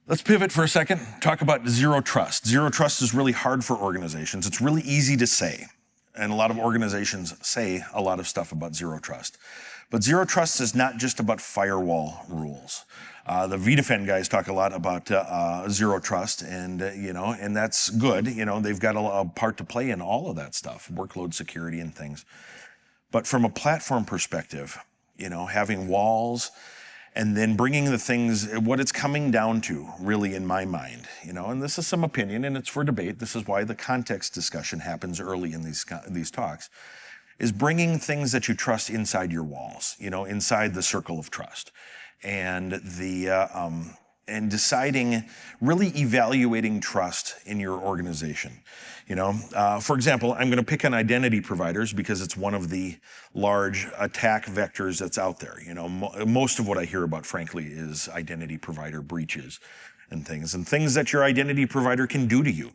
Let's pivot for a second, talk about zero trust. Zero trust is really hard for organizations. It's really easy to say, and a lot of organizations say a lot of stuff about zero trust. But zero trust is not just about firewall rules. The vDefend guys talk a lot about zero trust, and and that's good. They've got a part to play in all of that stuff, workload security and things. But from a platform perspective, having walls, and then bringing the things, what it's coming down to, really, in my mind, and this is some opinion, and it's for debate. This is why the context discussion happens early in these talks. Is bringing things that you trust inside your walls, inside the circle of trust. and and deciding, really evaluating trust in your organization. For example, I'm going to pick on identity providers because it's one of the large attack vectors that's out there. Most of what I hear about, frankly, is identity provider breaches and things that your identity provider can do to you.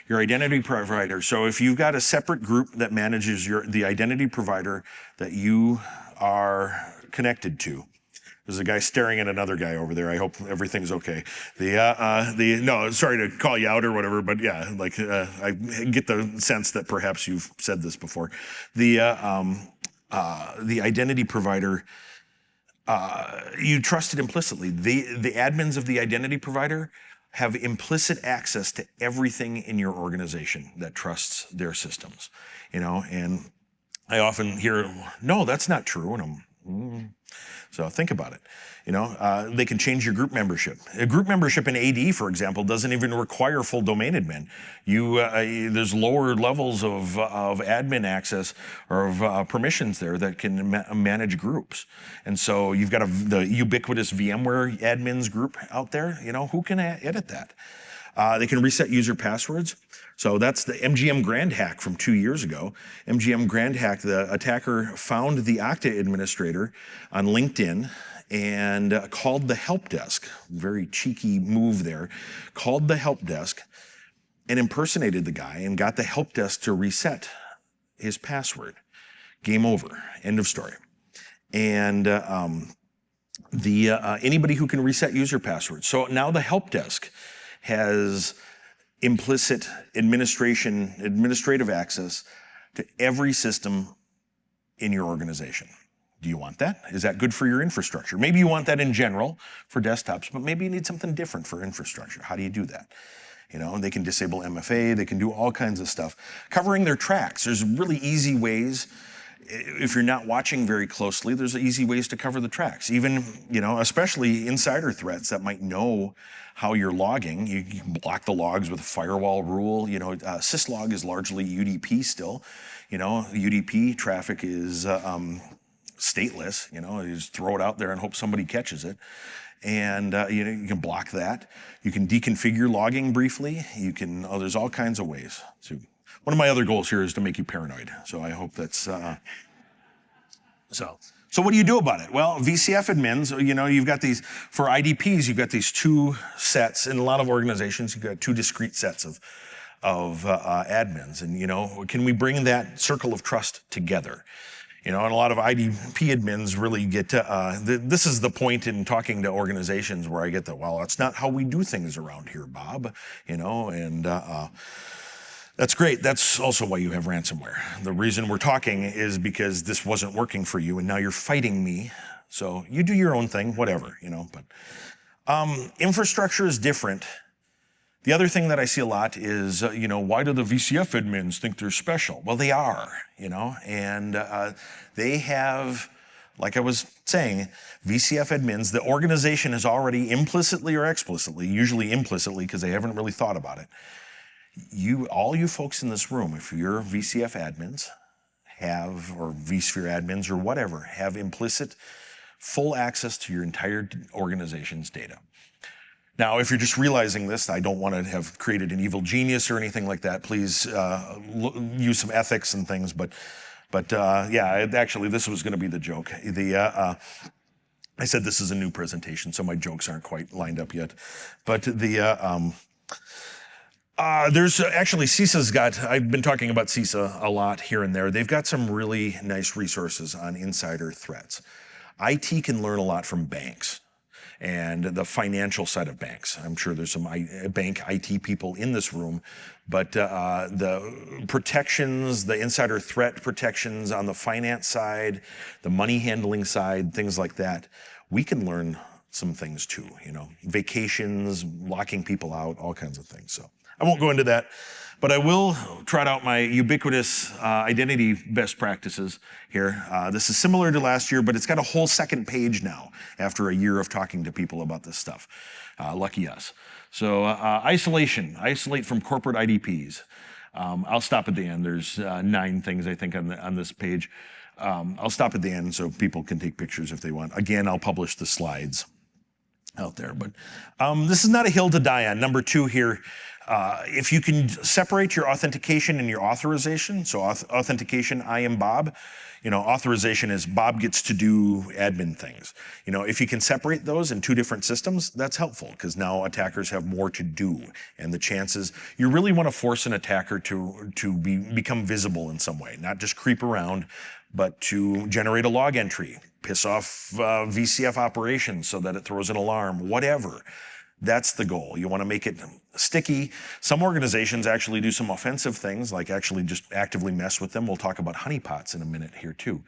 Your identity provider. So if you've got a separate group that manages the identity provider that you are connected to. There's a guy staring at another guy over there. I hope everything's okay. No, sorry to call you out or whatever, but yeah, I get the sense that perhaps you've said this before. The identity provider, you trust it implicitly. The admins of the identity provider have implicit access to everything in your organization that trusts their systems. And I often hear, no, that's not true. And so think about it. They can change your group membership. A group membership in AD, for example, doesn't even require full domain admin. There's lower levels of admin access or of permissions there that can manage groups. And so you've got the ubiquitous VMware admins group out there. Who can edit that? They can reset user passwords. So that's the MGM Grand hack from 2 years ago. MGM Grand hack, the attacker found the Okta administrator on LinkedIn and called the help desk. Very cheeky move there. Called the help desk and impersonated the guy and got the help desk to reset his password. Game over. End of story. And anybody who can reset user passwords. So now the help desk has implicit administrative access to every system in your organization. Do you want that? Is that good for your infrastructure? Maybe you want that in general for desktops, but maybe you need something different for infrastructure. How do you do that? They can disable MFA, they can do all kinds of stuff. Covering their tracks, there's really easy ways. If you're not watching very closely, there's easy ways to cover the tracks. Even, especially insider threats that might know how you're logging. You can block the logs with a firewall rule. Syslog is largely UDP still. UDP traffic is stateless. You just throw it out there and hope somebody catches it. And you can block that. You can deconfigure logging briefly. There's all kinds of ways to. One of my other goals here is to make you paranoid. So I hope that's, So what do you do about it? Well, VCF admins, you've got these, for IDPs, you've got these two sets. In a lot of organizations, you've got two discrete sets of admins. And, can we bring that circle of trust together? And a lot of IDP admins really get this is the point in talking to organizations where I get well, that's not how we do things around here, Bob, and that's great. That's also why you have ransomware. The reason we're talking is because this wasn't working for you and now you're fighting me. So you do your own thing, whatever, but infrastructure is different. The other thing that I see a lot is, why do the VCF admins think they're special? Well, they are, and they have, like I was saying, VCF admins, the organization has already implicitly or explicitly, usually implicitly because they haven't really thought about it, all you folks in this room, if you're VCF admins, or vSphere admins or whatever, have implicit full access to your entire organization's data. Now, if you're just realizing this, I don't want to have created an evil genius or anything like that. Please use some ethics and things. But yeah, actually, this was going to be the joke. I said this is a new presentation, so my jokes aren't quite lined up yet. But there's actually, CISA's got, I've been talking about CISA a lot here and there. They've got some really nice resources on insider threats. IT can learn a lot from banks and the financial side of banks. I'm sure there's some bank IT people in this room, but the protections, the insider threat protections on the finance side, the money handling side, things like that, we can learn some things too, vacations, locking people out, all kinds of things. So I won't go into that, but I will trot out my ubiquitous identity best practices here. This is similar to last year, but it's got a whole second page now after a year of talking to people about this stuff. Lucky us. So isolate from corporate IDPs. I'll stop at the end. There's 9 things I think on this page. I'll stop at the end so people can take pictures if they want. Again, I'll publish the slides. out there. But this is not a hill to die on. Number 2 here, if you can separate your authentication and your authorization, so authentication, I am Bob, authorization is Bob gets to do admin things. If you can separate those in 2 different systems, that's helpful because now attackers have more to do. And the chances, you really want to force an attacker to become visible in some way, not just creep around, but to generate a log entry, piss off VCF operations so that it throws an alarm, whatever. That's the goal. You want to make it sticky. Some organizations actually do some offensive things, like actually just actively mess with them. We'll talk about honeypots in a minute here too,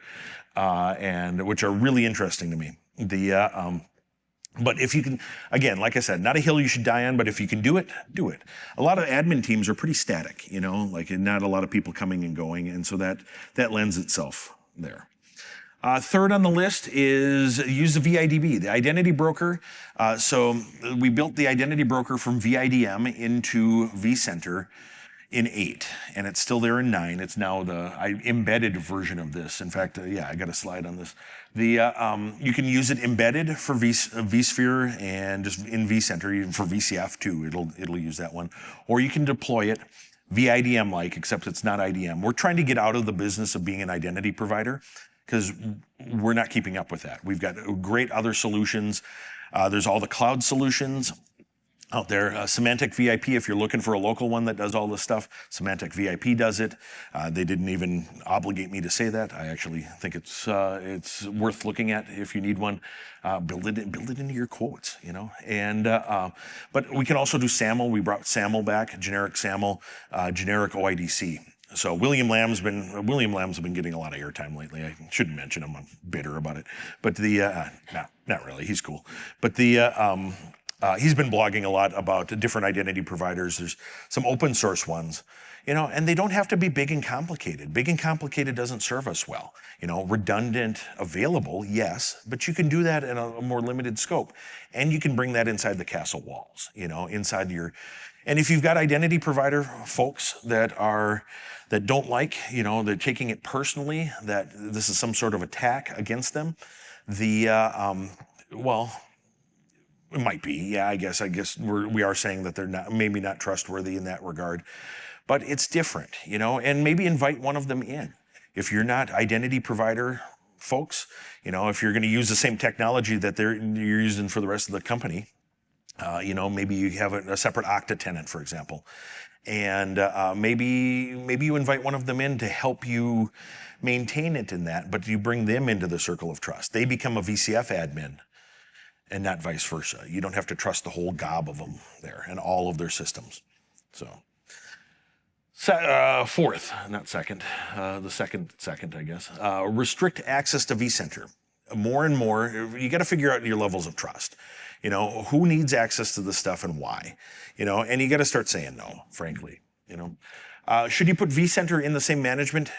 and which are really interesting to me. But if you can, again, like I said, not a hill you should die on, but if you can do it, do it. A lot of admin teams are pretty static, like not a lot of people coming and going, and so that lends itself there. Third on the list is use the VIDB, the identity broker. So we built the identity broker from VIDM into vCenter in 8, and it's still there in 9. It's now the embedded version of this. In fact, yeah, I got a slide on this. You can use it embedded for vSphere and just in vCenter, even for VCF too. It'll use that one, or you can deploy it VIDM-like, except it's not IDM. We're trying to get out of the business of being an identity provider, because we're not keeping up with that. We've got great other solutions. There's all the cloud solutions out there. Semantic VIP, if you're looking for a local one that does all this stuff, Semantic VIP does it. They didn't even obligate me to say that. I actually think it's worth looking at if you need one. Build it into your quotes, And but we can also do SAML. We brought SAML back, generic SAML, generic OIDC. So William Lamb's been getting a lot of airtime lately. I shouldn't mention him. I'm bitter about it. But not really. He's cool. But he's been blogging a lot about different identity providers. There's some open source ones, and they don't have to be big and complicated. Big and complicated doesn't serve us well. Redundant, available, yes, but you can do that in a more limited scope, and you can bring that inside the castle walls. Inside your. And if you've got identity provider folks that don't like, they're taking it personally, that this is some sort of attack against them, well, it might be, yeah, I guess we are saying that they're maybe not trustworthy in that regard, but it's different, and maybe invite one of them in. If you're not identity provider folks, if you're going to use the same technology that you're using for the rest of the company, maybe you have a separate Okta tenant, for example, and maybe you invite one of them in to help you maintain it in that, but you bring them into the circle of trust. They become a VCF admin and not vice versa. You don't have to trust the whole gob of them there and all of their systems. So fourth, not second, the second, I guess, restrict access to vCenter. More and more, you got to figure out your levels of trust. Who needs access to this stuff and why? And you got to start saying no, frankly. Should you put vCenter in the same management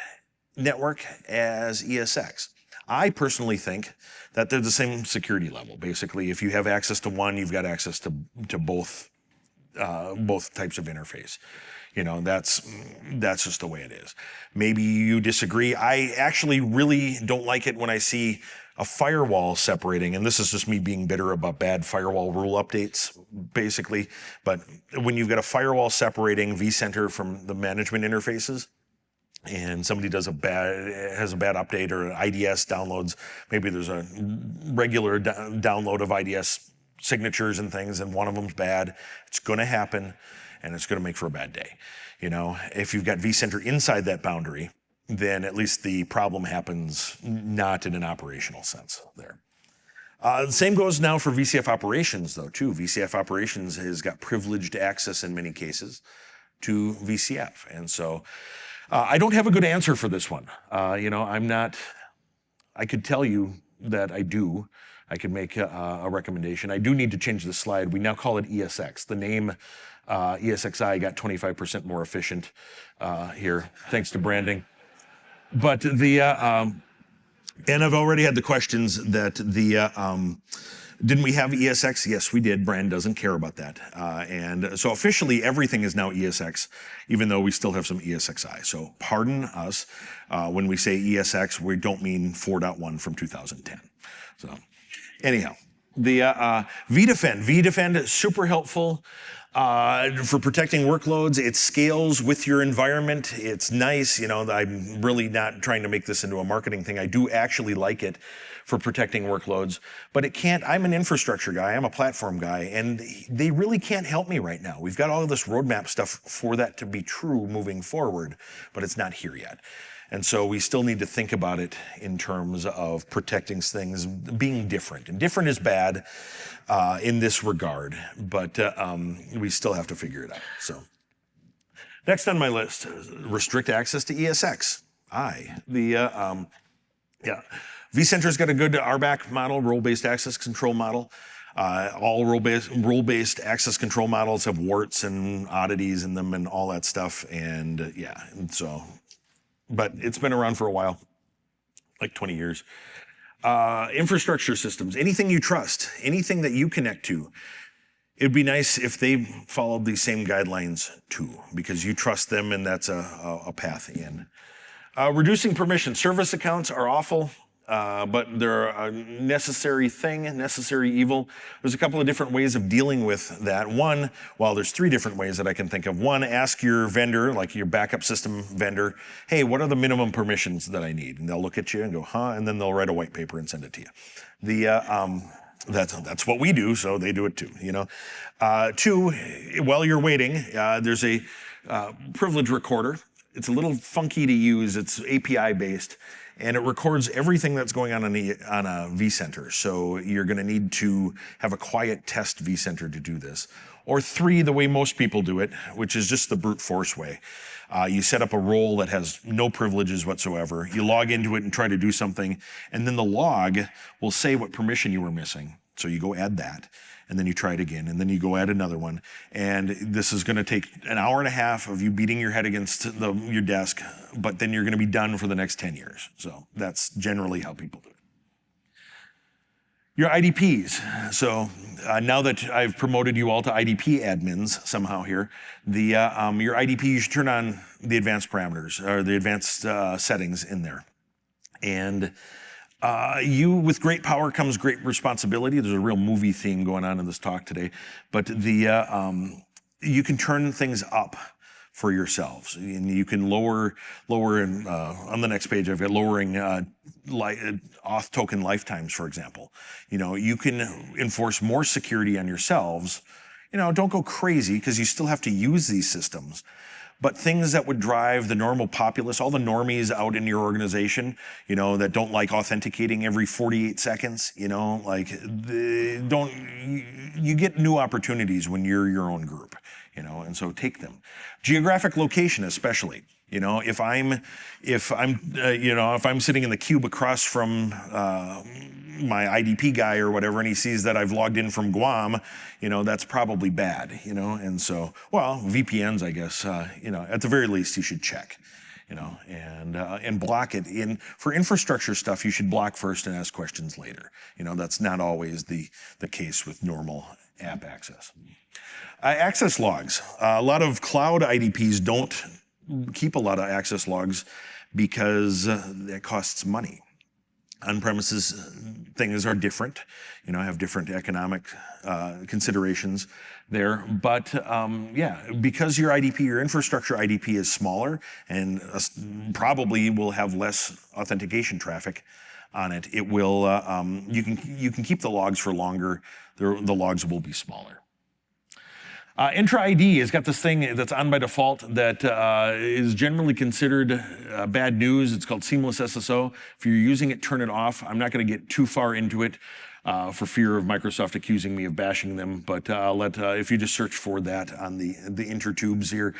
network as ESX? I personally think that they're the same security level. Basically, if you have access to one, you've got access to both types of interface. That's just the way it is. Maybe you disagree. I actually really don't like it when I see a firewall separating, and this is just me being bitter about bad firewall rule updates, basically. But when you've got a firewall separating vCenter from the management interfaces, and somebody has a bad update or IDS downloads, maybe there's a regular download of IDS signatures and things, and one of them's bad, it's going to happen, and it's going to make for a bad day. If you've got vCenter inside that boundary, then at least the problem happens not in an operational sense there. The same goes now for VCF operations, though, too. VCF operations has got privileged access in many cases to VCF. And so I don't have a good answer for this one. I could tell you that I do. I could make a recommendation. I do need to change the slide. We now call it ESX. The name ESXi got 25% more efficient here, thanks to branding. But and I've already had the questions that didn't we have ESX? Yes, we did. Brand doesn't care about that. And so officially everything is now ESX, even though we still have some ESXi. So pardon us when we say ESX, we don't mean 4.1 from 2010. So anyhow, The vDefend is super helpful for protecting workloads. It scales with your environment. It's nice. I'm really not trying to make this into a marketing thing. I do actually like it for protecting workloads, but it can't. I'm an infrastructure guy. I'm a platform guy, and they really can't help me right now. We've got all of this roadmap stuff for that to be true moving forward, but it's not here yet. And so we still need to think about it in terms of protecting things being different. And different is bad in this regard, but we still have to figure it out. So next on my list, restrict access to ESX. vCenter's got a good RBAC model, role-based access control model. All role-based access control models have warts and oddities in them and all that stuff. And but it's been around for a while, like 20 years. Infrastructure systems, anything you trust, anything that you connect to, it'd be nice if they followed these same guidelines too, because you trust them and that's a path in. Reducing permission. Service accounts are awful, but they're a necessary thing, necessary evil. There's a couple of different ways of dealing with that. One, there's three different ways that I can think of. One, ask your vendor, like your backup system vendor, hey, what are the minimum permissions that I need? And they'll look at you and go, huh? And then they'll write a white paper and send it to you. That's what we do, so they do it too. Two, while you're waiting, there's a privilege recorder. It's a little funky to use. It's API based. And it records everything that's going on a vCenter. So you're going to need to have a quiet test vCenter to do this. Or three, the way most people do it, which is just the brute force way. You set up a role that has no privileges whatsoever. You log into it and try to do something. And then the log will say what permission you were missing. So you go add that. And then you try it again, and then you go add another one. And this is going to take an hour and a half of you beating your head against your desk, but then you're going to be done for the next 10 years. So that's generally how people do it. Your IDPs. So now that I've promoted you all to IDP admins somehow here, your IDP, you should turn on the advanced parameters or the advanced settings in there. And with great power comes great responsibility. There's a real movie theme going on in this talk today, but you can turn things up for yourselves, and you can lower and on the next page I've got lowering auth token lifetimes, for example. You can enforce more security on yourselves. Don't go crazy because you still have to use these systems. But things that would drive the normal populace, all the normies out in your organization, that don't like authenticating every 48 seconds, you get new opportunities when you're your own group, and so take them. Geographic location, especially. If I'm sitting in the cube across from my IDP guy or whatever, and he sees that I've logged in from Guam, that's probably bad, and so, VPNs, I guess, at the very least, you should check, and block it. For infrastructure stuff, you should block first and ask questions later. That's not always the case with normal app access. Access logs. A lot of cloud IDPs don't keep a lot of access logs because it costs money. On-premises things are different, have different economic considerations there. But because your infrastructure IDP is smaller and probably will have less authentication traffic on it, it will you can keep the logs for longer. The logs will be smaller. Intra ID has got this thing that's on by default that is generally considered bad news. It's called Seamless SSO. If you're using it, turn it off. I'm not going to get too far into it for fear of Microsoft accusing me of bashing them. But if you just search for that on the intertubes here,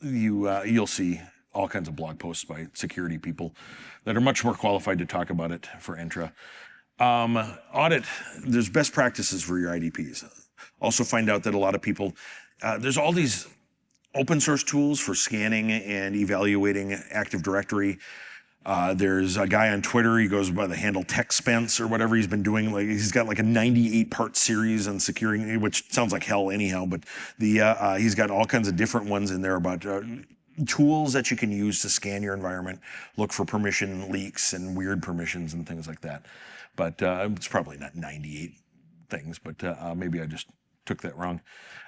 you'll see all kinds of blog posts by security people that are much more qualified to talk about it for Intra. Audit. There's best practices for your IDPs. Also find out that a lot of people, there's all these open source tools for scanning and evaluating Active Directory. There's a guy on Twitter, he goes by the handle TechSpence or whatever. He's been doing, he's got like a 98-part series on securing, which sounds like hell anyhow, but he's got all kinds of different ones in there about tools that you can use to scan your environment, look for permission leaks and weird permissions and things like that. but it's probably not 98 things, but maybe I just took that wrong.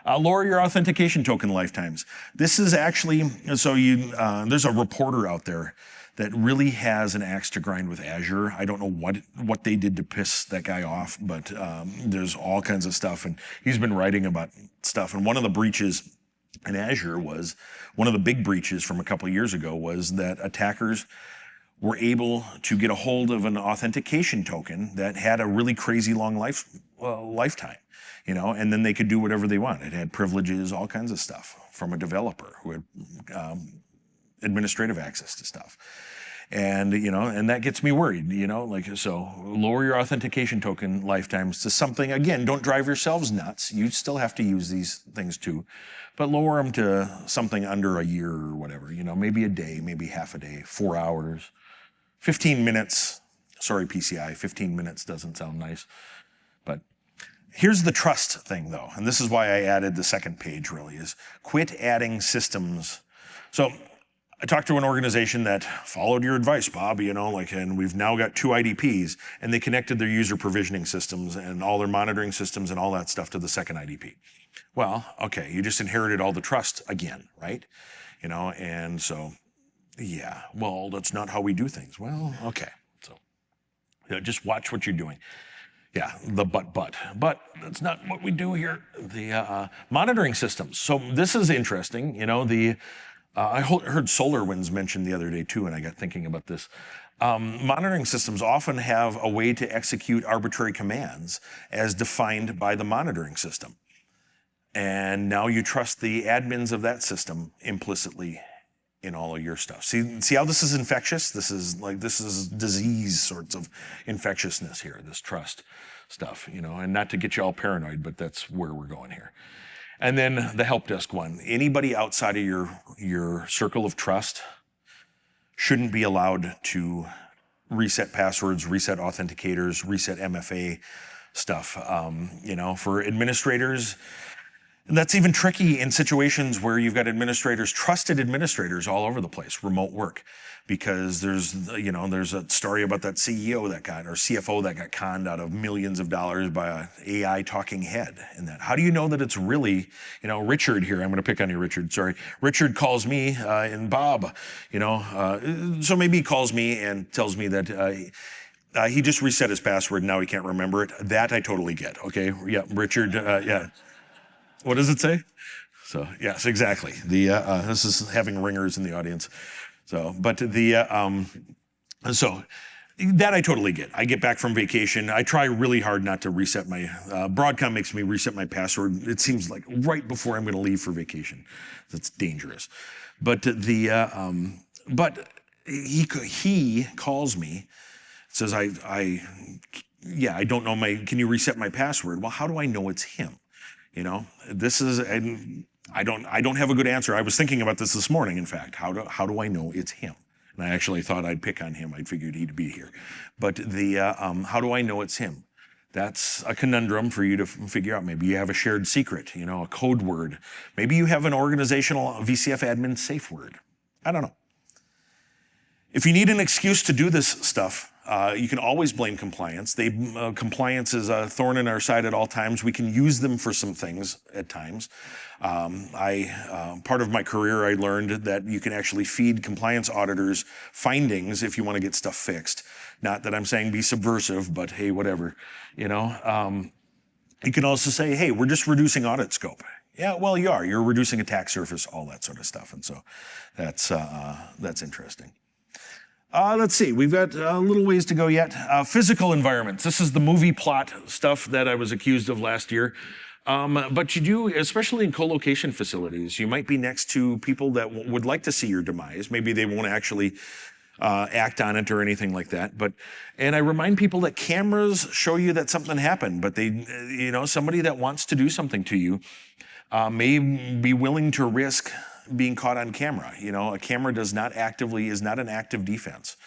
Lower your authentication token lifetimes. This is actually, so there's a reporter out there that really has an axe to grind with Azure. I don't know what they did to piss that guy off, but there's all kinds of stuff, and he's been writing about stuff. And one of the breaches in Azure was, one of the big breaches from a couple of years ago was that attackers were able to get a hold of an authentication token that had a really crazy long lifetime, and then they could do whatever they want. It had privileges, all kinds of stuff from a developer who had administrative access to stuff. And, and that gets me worried, so lower your authentication token lifetimes to something, again, don't drive yourselves nuts. You still have to use these things too, but lower them to something under a year or whatever, maybe a day, maybe half a day, 4 hours, 15 minutes. Sorry, PCI, 15 minutes doesn't sound nice. But here's the trust thing though, and this is why I added the second page really, is quit adding systems. So I talked to an organization that followed your advice, Bob, and we've now got 2 IDPs, and they connected their user provisioning systems and all their monitoring systems and all that stuff to the second IDP. Well, okay, you just inherited all the trust again, right? And so, yeah, well, that's not how we do things. Well, okay, so just watch what you're doing. Yeah, the but that's not what we do here. The monitoring systems. So this is interesting, I heard SolarWinds mentioned the other day too, and I got thinking about this. Monitoring systems often have a way to execute arbitrary commands as defined by the monitoring system. And now you trust the admins of that system implicitly in all of your stuff. See how this is infectious? This is disease sorts of infectiousness here, this trust stuff, and not to get you all paranoid, but that's where we're going here. And then the help desk one. Anybody outside of your circle of trust shouldn't be allowed to reset passwords, reset authenticators, reset MFA stuff. For administrators, and that's even tricky in situations where you've got trusted administrators all over the place, remote work, because there's a story about that CEO or CFO that got conned out of millions of dollars by an AI talking head. And that, how do you know that it's really, Richard here, I'm going to pick on you, Richard, sorry. Richard calls me and Bob, so maybe he calls me and tells me that he just reset his password, now he can't remember it. That I totally get, okay? Yeah, Richard, yeah. What does it say? So yes, exactly. This is having ringers in the audience. So, but so that I totally get. I get back from vacation. I try really hard not to reset my, Broadcom makes me reset my password. It seems like right before I'm going to leave for vacation. That's dangerous. But but he calls me, says, I don't know can you reset my password? Well, how do I know it's him? This is, and I don't have a good answer. I was thinking about this morning, in fact. How do I know it's him? And I actually thought I'd pick on him. I figured he'd be here. But how do I know it's him? That's a conundrum for you to figure out. Maybe you have a shared secret, a code word. Maybe you have an organizational VCF admin safe word. I don't know. If you need an excuse to do this stuff, you can always blame compliance. Compliance is a thorn in our side at all times. We can use them for some things at times. Part of my career, I learned that you can actually feed compliance auditors findings if you want to get stuff fixed. Not that I'm saying be subversive, but hey, whatever. You can also say, hey, we're just reducing audit scope. Yeah, well, you are. You're reducing attack surface, all that sort of stuff. And so that's interesting. Let's see, we've got a little ways to go yet. Physical environments. This is the movie plot stuff that I was accused of last year. But you do, especially in co-location facilities, you might be next to people that would like to see your demise. Maybe they won't actually act on it or anything like that. And I remind people that cameras show you that something happened, but somebody that wants to do something to you may be willing to risk being caught on camera. A camera is not an active defense.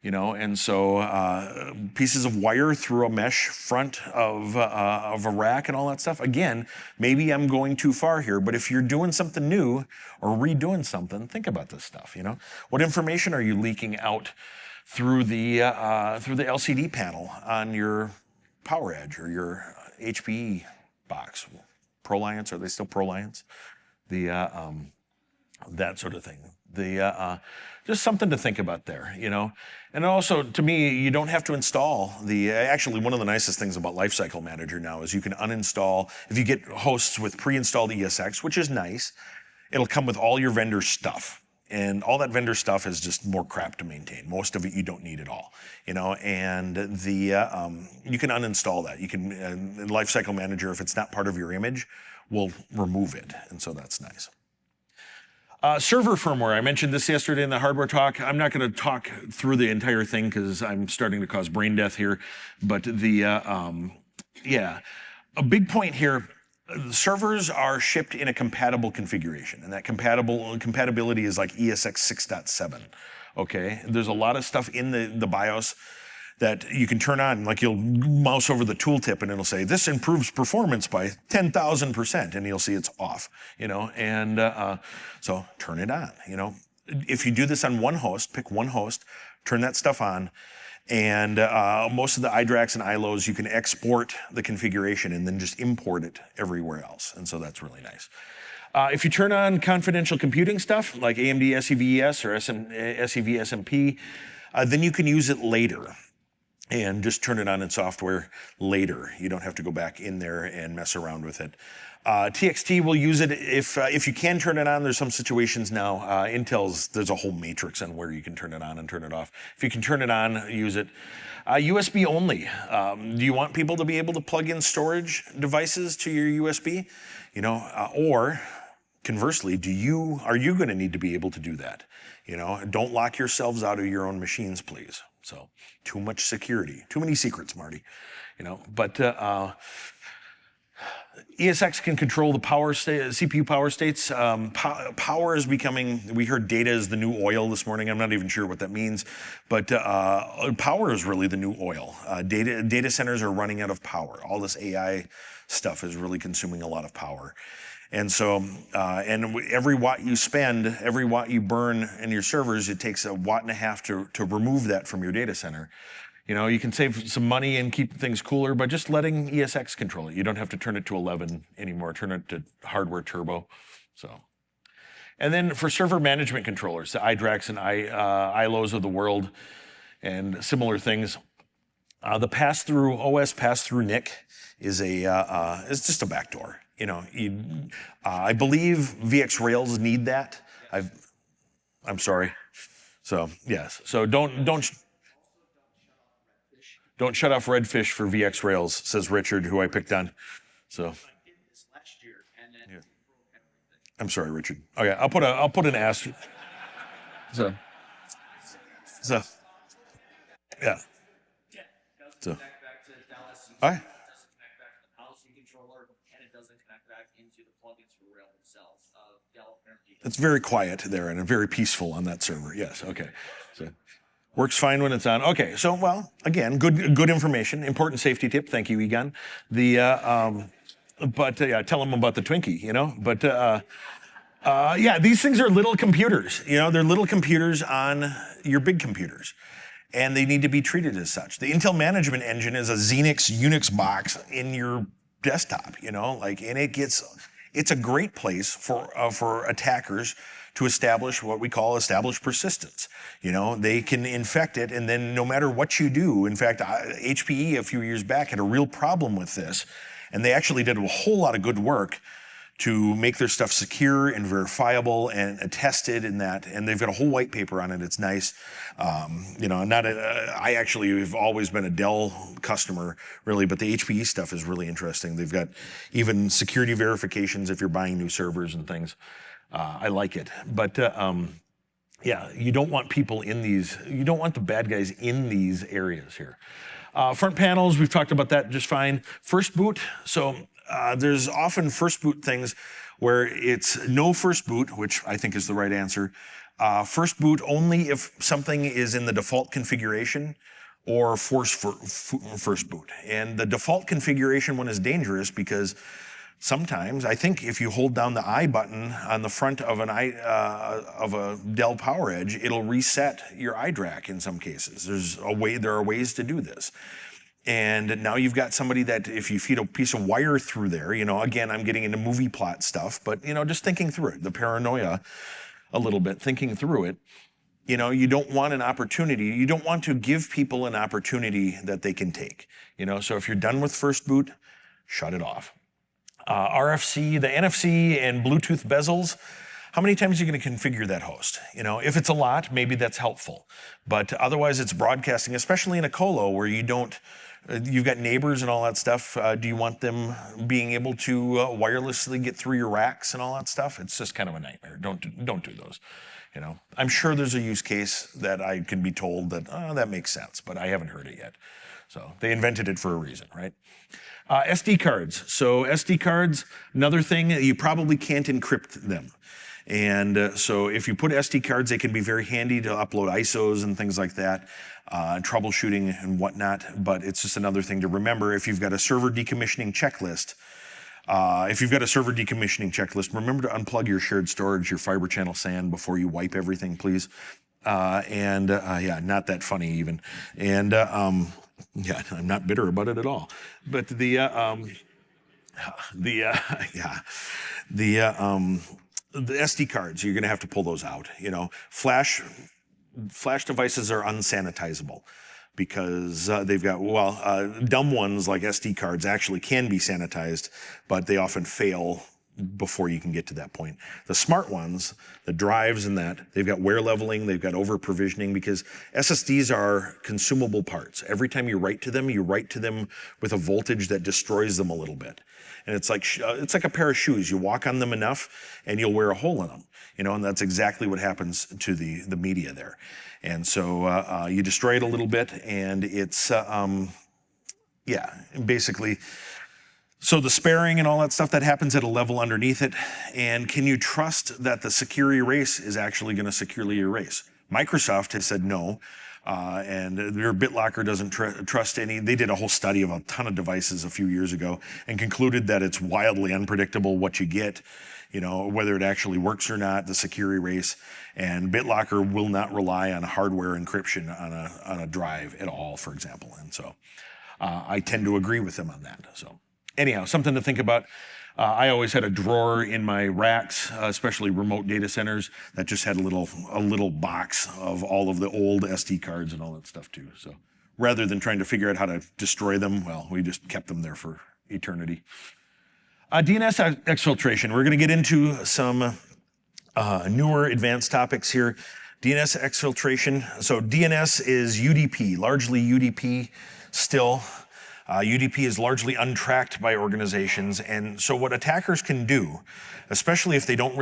And so pieces of wire through a mesh front of a rack and all that stuff. Again, maybe I'm going too far here, but if you're doing something new or redoing something, think about this stuff. What information are you leaking out through the LCD panel on your Power Edge or your HPE box. ProLiants, are they still ProLiants? That sort of thing. Just something to think about there, you know. And also, to me, you don't have to install actually, one of the nicest things about Lifecycle Manager now is you can uninstall, if you get hosts with pre-installed ESX, which is nice, it'll come with all your vendor stuff. And all that vendor stuff is just more crap to maintain. Most of it you don't need at all, you know, and you can uninstall that. You can, in Lifecycle Manager, if it's not part of your image, will remove it, and so that's nice. Server firmware, I mentioned this yesterday in the hardware talk. I'm not going to talk through the entire thing because I'm starting to cause brain death here. But yeah, a big point here, servers are shipped in a compatible configuration. And that compatibility is like ESX 6.7, okay? There's a lot of stuff in the BIOS that you can turn on, like you'll mouse over the tooltip and it'll say, this improves performance by 10,000%, and you'll see it's off, you know, and so turn it on, you know. If you do this on one host, pick one host, turn that stuff on, and most of the iDRACs and ILOs, you can export the configuration and then just import it everywhere else, and so that's really nice. If you turn on confidential computing stuff, like AMD SEVES or SEV SMP, then you can use it later. And just turn it on in software later. You don't have to go back in there and mess around with it. TXT will use it if you can turn it on. There's some situations now. There's a whole matrix on where you can turn it on and turn it off. If you can turn it on, use it. USB only. Do you want people to be able to plug in storage devices to your USB? You know, or conversely, are you going to need to be able to do that? You know, don't lock yourselves out of your own machines, please. So too much security, too many secrets, Marty, you know, but ESX can control the CPU power states. Power is becoming, we heard data is the new oil this morning. I'm not even sure what that means, but power is really the new oil. Data centers are running out of power. All this AI stuff is really consuming a lot of power. And so, and every watt you spend, every watt you burn in your servers, it takes 1.5 watts to remove that from your data center. You know, you can save some money and keep things cooler by just letting ESX control it. You don't have to turn it to 11 anymore, turn it to hardware turbo. So, and then for server management controllers, the iDRACs and ILOs of the world and similar things, the OS pass-through NIC is just a backdoor. You know, I believe VxRails need that. I'm sorry. So yes. So don't shut off Redfish for VxRails, says Richard, who I picked on. So. Yeah. I'm sorry, Richard. Okay, I'll put an asterisk. So. Yeah. So. All right. It's very quiet there and very peaceful on that server. Yes, okay. So works fine when it's on. Okay, so well, again, good information, important safety tip. Thank you, Egon. Yeah, tell them about the Twinkie, you know. But yeah, these things are little computers. You know, they're little computers on your big computers, and they need to be treated as such. The Intel Management Engine is a Xenix Unix box in your desktop. You know, like, and it's a great place for attackers to establish what we call established persistence. You know, they can infect it, and then no matter what you do, in fact, HPE a few years back had a real problem with this, and they actually did a whole lot of good work to make their stuff secure and verifiable and attested in that, and they've got a whole white paper on it. It's nice. You know, I actually have always been a Dell customer, really, but the HPE stuff is really interesting. They've got even security verifications if you're buying new servers and things. I like it, but yeah, you don't want people in these. You don't want the bad guys in these areas here. Front panels, we've talked about that just fine. First boot, so. There's often first boot things where it's no first boot, which I think is the right answer. First boot only if something is in the default configuration, or force for first boot. And the default configuration one is dangerous because Sometimes, I think if you hold down the I button on the front of of a Dell PowerEdge, it'll reset your iDRAC in some cases. There are ways to do this. And now you've got somebody that if you feed a piece of wire through there, again, I'm getting into movie plot stuff, but just thinking through it, the paranoia a little bit, thinking through it, you don't want an opportunity. You don't want to give people an opportunity that they can take. So if you're done with first boot, shut it off. RFC, the NFC and Bluetooth bezels, how many times are you going to configure that host? If it's a lot, maybe that's helpful. But otherwise it's broadcasting, especially in a colo where you've got neighbors and all that stuff. Do you want them being able to wirelessly get through your racks and all that stuff? It's just kind of a nightmare. Don't do those. I'm sure there's a use case that I can be told that, that makes sense, but I haven't heard it yet. So they invented it for a reason, right? SD cards. So SD cards, another thing, you probably can't encrypt them. And so if you put SD cards, they can be very handy to upload ISOs and things like that, troubleshooting and whatnot. But it's just another thing to remember if you've got a server decommissioning checklist. Remember to unplug your shared storage, your fiber channel SAN before you wipe everything, please. Yeah, not that funny even. And yeah, I'm not bitter about it at all. But the SD cards, you're going to have to pull those out. Flash devices are unsanitizable because they've got, dumb ones like SD cards actually can be sanitized, but they often fail before you can get to that point. The smart ones, the drives and that, they've got wear leveling, they've got over provisioning because SSDs are consumable parts. Every time you write to them with a voltage that destroys them a little bit. And it's like a pair of shoes. You walk on them enough and you'll wear a hole in them, and that's exactly what happens to the media there. And so you destroy it a little bit and it's, basically, so the sparing and all that stuff that happens at a level underneath it. And can you trust that the secure erase is actually going to securely erase? Microsoft has said no. And their BitLocker doesn't trust any. They did a whole study of a ton of devices a few years ago and concluded that it's wildly unpredictable what you get, whether it actually works or not, the secure erase. And BitLocker will not rely on hardware encryption on a drive at all, for example. And so I tend to agree with them on that. So anyhow, something to think about. I always had a drawer in my racks, especially remote data centers, that just had a little box of all of the old SD cards and all that stuff too. So rather than trying to figure out how to destroy them, we just kept them there for eternity. DNS exfiltration. We're going to get into some newer advanced topics here. DNS exfiltration. So DNS is UDP, largely UDP still. UDP is largely untracked by organizations, and so what attackers can do, especially if they don't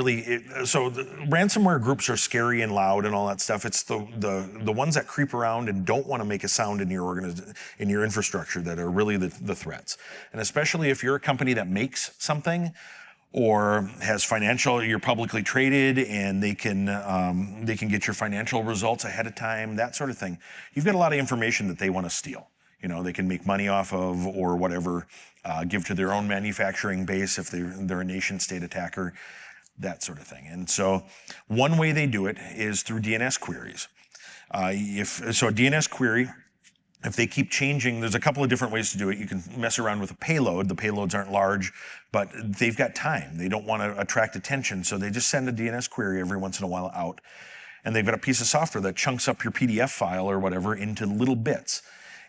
so the ransomware groups are scary and loud and all that stuff. It's the ones that creep around and don't want to make a sound in your infrastructure that are really the threats. And especially if you're a company that makes something or has you're publicly traded and they can get your financial results ahead of time, that sort of thing. You've got a lot of information that they want to steal. They can make money off of or whatever, give to their own manufacturing base if they're a nation state attacker, that sort of thing. And so one way they do it is through DNS queries. A DNS query, if they keep changing, there's a couple of different ways to do it. You can mess around with a payload. The payloads aren't large, but they've got time. They don't want to attract attention, so they just send a DNS query every once in a while out. And they've got a piece of software that chunks up your PDF file or whatever into little bits.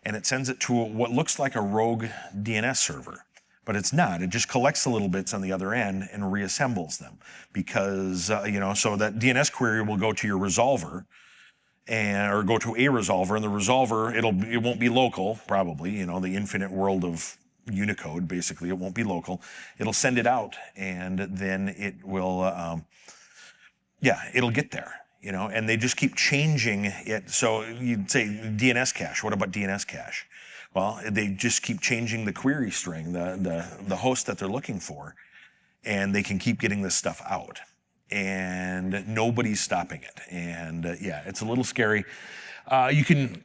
And it sends it to what looks like a rogue DNS server, but it's not. It just collects the little bits on the other end and reassembles them because, so that DNS query will go to your resolver or go to a resolver, and the resolver, it won't be local, probably, the infinite world of Unicode, basically. It won't be local. It'll send it out, and then it will, it'll get there. And they just keep changing it. So you'd say DNS cache. What about DNS cache? Well, they just keep changing the query string, the host that they're looking for, and they can keep getting this stuff out. And nobody's stopping it. And it's a little scary. You can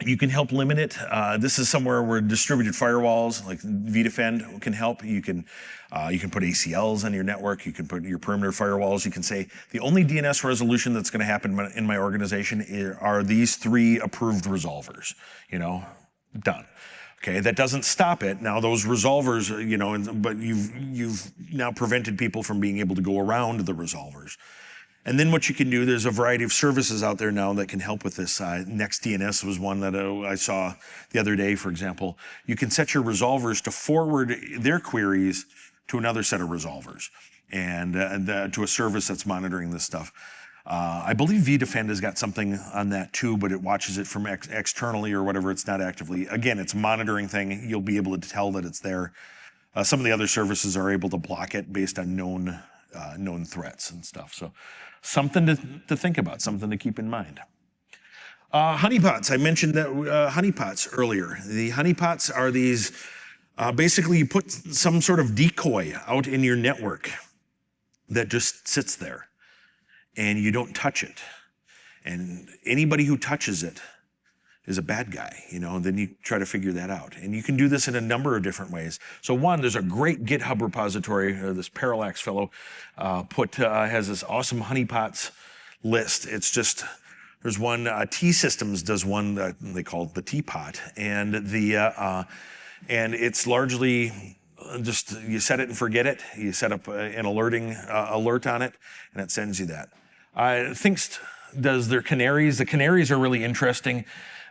You can help limit it. This is somewhere where distributed firewalls like vDefend can help. You can put ACLs on your network. You can put your perimeter firewalls. You can say the only DNS resolution that's going to happen in my organization are these 3 approved resolvers. Done. Okay, that doesn't stop it. Now those resolvers, but you've now prevented people from being able to go around the resolvers. And then what you can do, there's a variety of services out there now that can help with this. NextDNS was one that I saw the other day, for example. You can set your resolvers to forward their queries to another set of resolvers and to a service that's monitoring this stuff. I believe vDefend has got something on that too, but it watches it from externally or whatever. It's not actively. Again, it's a monitoring thing. You'll be able to tell that it's there. Some of the other services are able to block it based on known threats and stuff. So something to think about, something to keep in mind. Honeypots, I mentioned that honeypots earlier. The honeypots are these, basically you put some sort of decoy out in your network that just sits there and you don't touch it. And anybody who touches it is a bad guy, then you try to figure that out. And you can do this in a number of different ways. So one, there's a great GitHub repository, this Parallax fellow has this awesome honeypots list. It's just, there's one, T-Systems does one that they call the Teapot, and and it's largely just, you set it and forget it. You set up an alert on it, and it sends you that. Thinkst does their canaries. The canaries are really interesting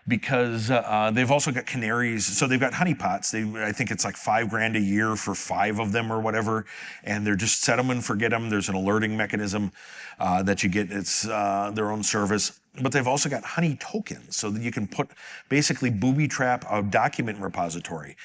because they've also got canaries. So they've got honeypots. I think it's like $5,000 a year for 5 of them or whatever. And they're just set them and forget them. There's an alerting mechanism that you get. It's their own service. But they've also got honey tokens so that you can put basically booby trap a document repository.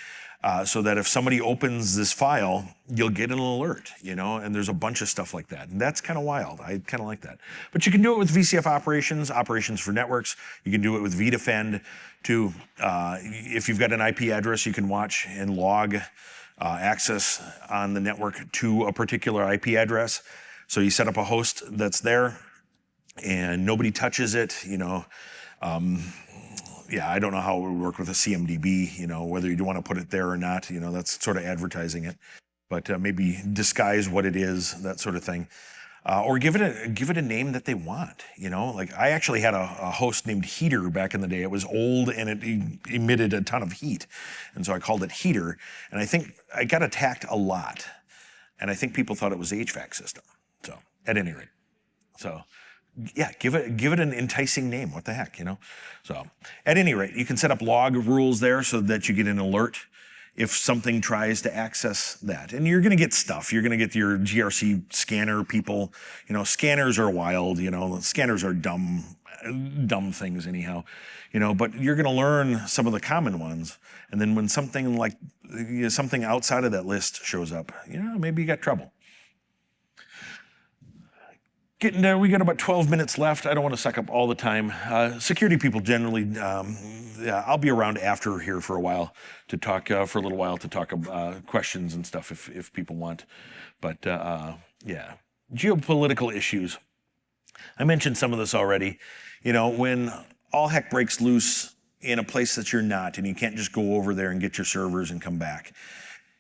So that if somebody opens this file, you'll get an alert, and there's a bunch of stuff like that. And that's kind of wild. I kind of like that. But you can do it with VCF operations for networks. You can do it with vDefend too. If you've got an IP address, you can watch and log access on the network to a particular IP address. So you set up a host that's there and nobody touches it, yeah, I don't know how it would work with a CMDB, whether you want to put it there or not, that's sort of advertising it, but maybe disguise what it is, that sort of thing. Or give it a name that they want, like I actually had a host named Heater back in the day. It was old and it emitted a ton of heat. And so I called it Heater. And I think I got attacked a lot. And I think people thought it was the HVAC system. So at any rate, yeah, give it an enticing name. What the heck, So at any rate, you can set up log rules there so that you get an alert if something tries to access that. And you're going to get stuff. You're going to get your GRC scanner people. Scanners are wild. Scanners are dumb things anyhow. But you're going to learn some of the common ones. And then when something like something outside of that list shows up, maybe you got trouble. Getting there, we got about 12 minutes left. I don't want to suck up all the time. Security people generally, I'll be around after here for a while to talk, for a little while to talk about questions and stuff if people want. But yeah, geopolitical issues. I mentioned some of this already. When all heck breaks loose in a place that you're not and you can't just go over there and get your servers and come back.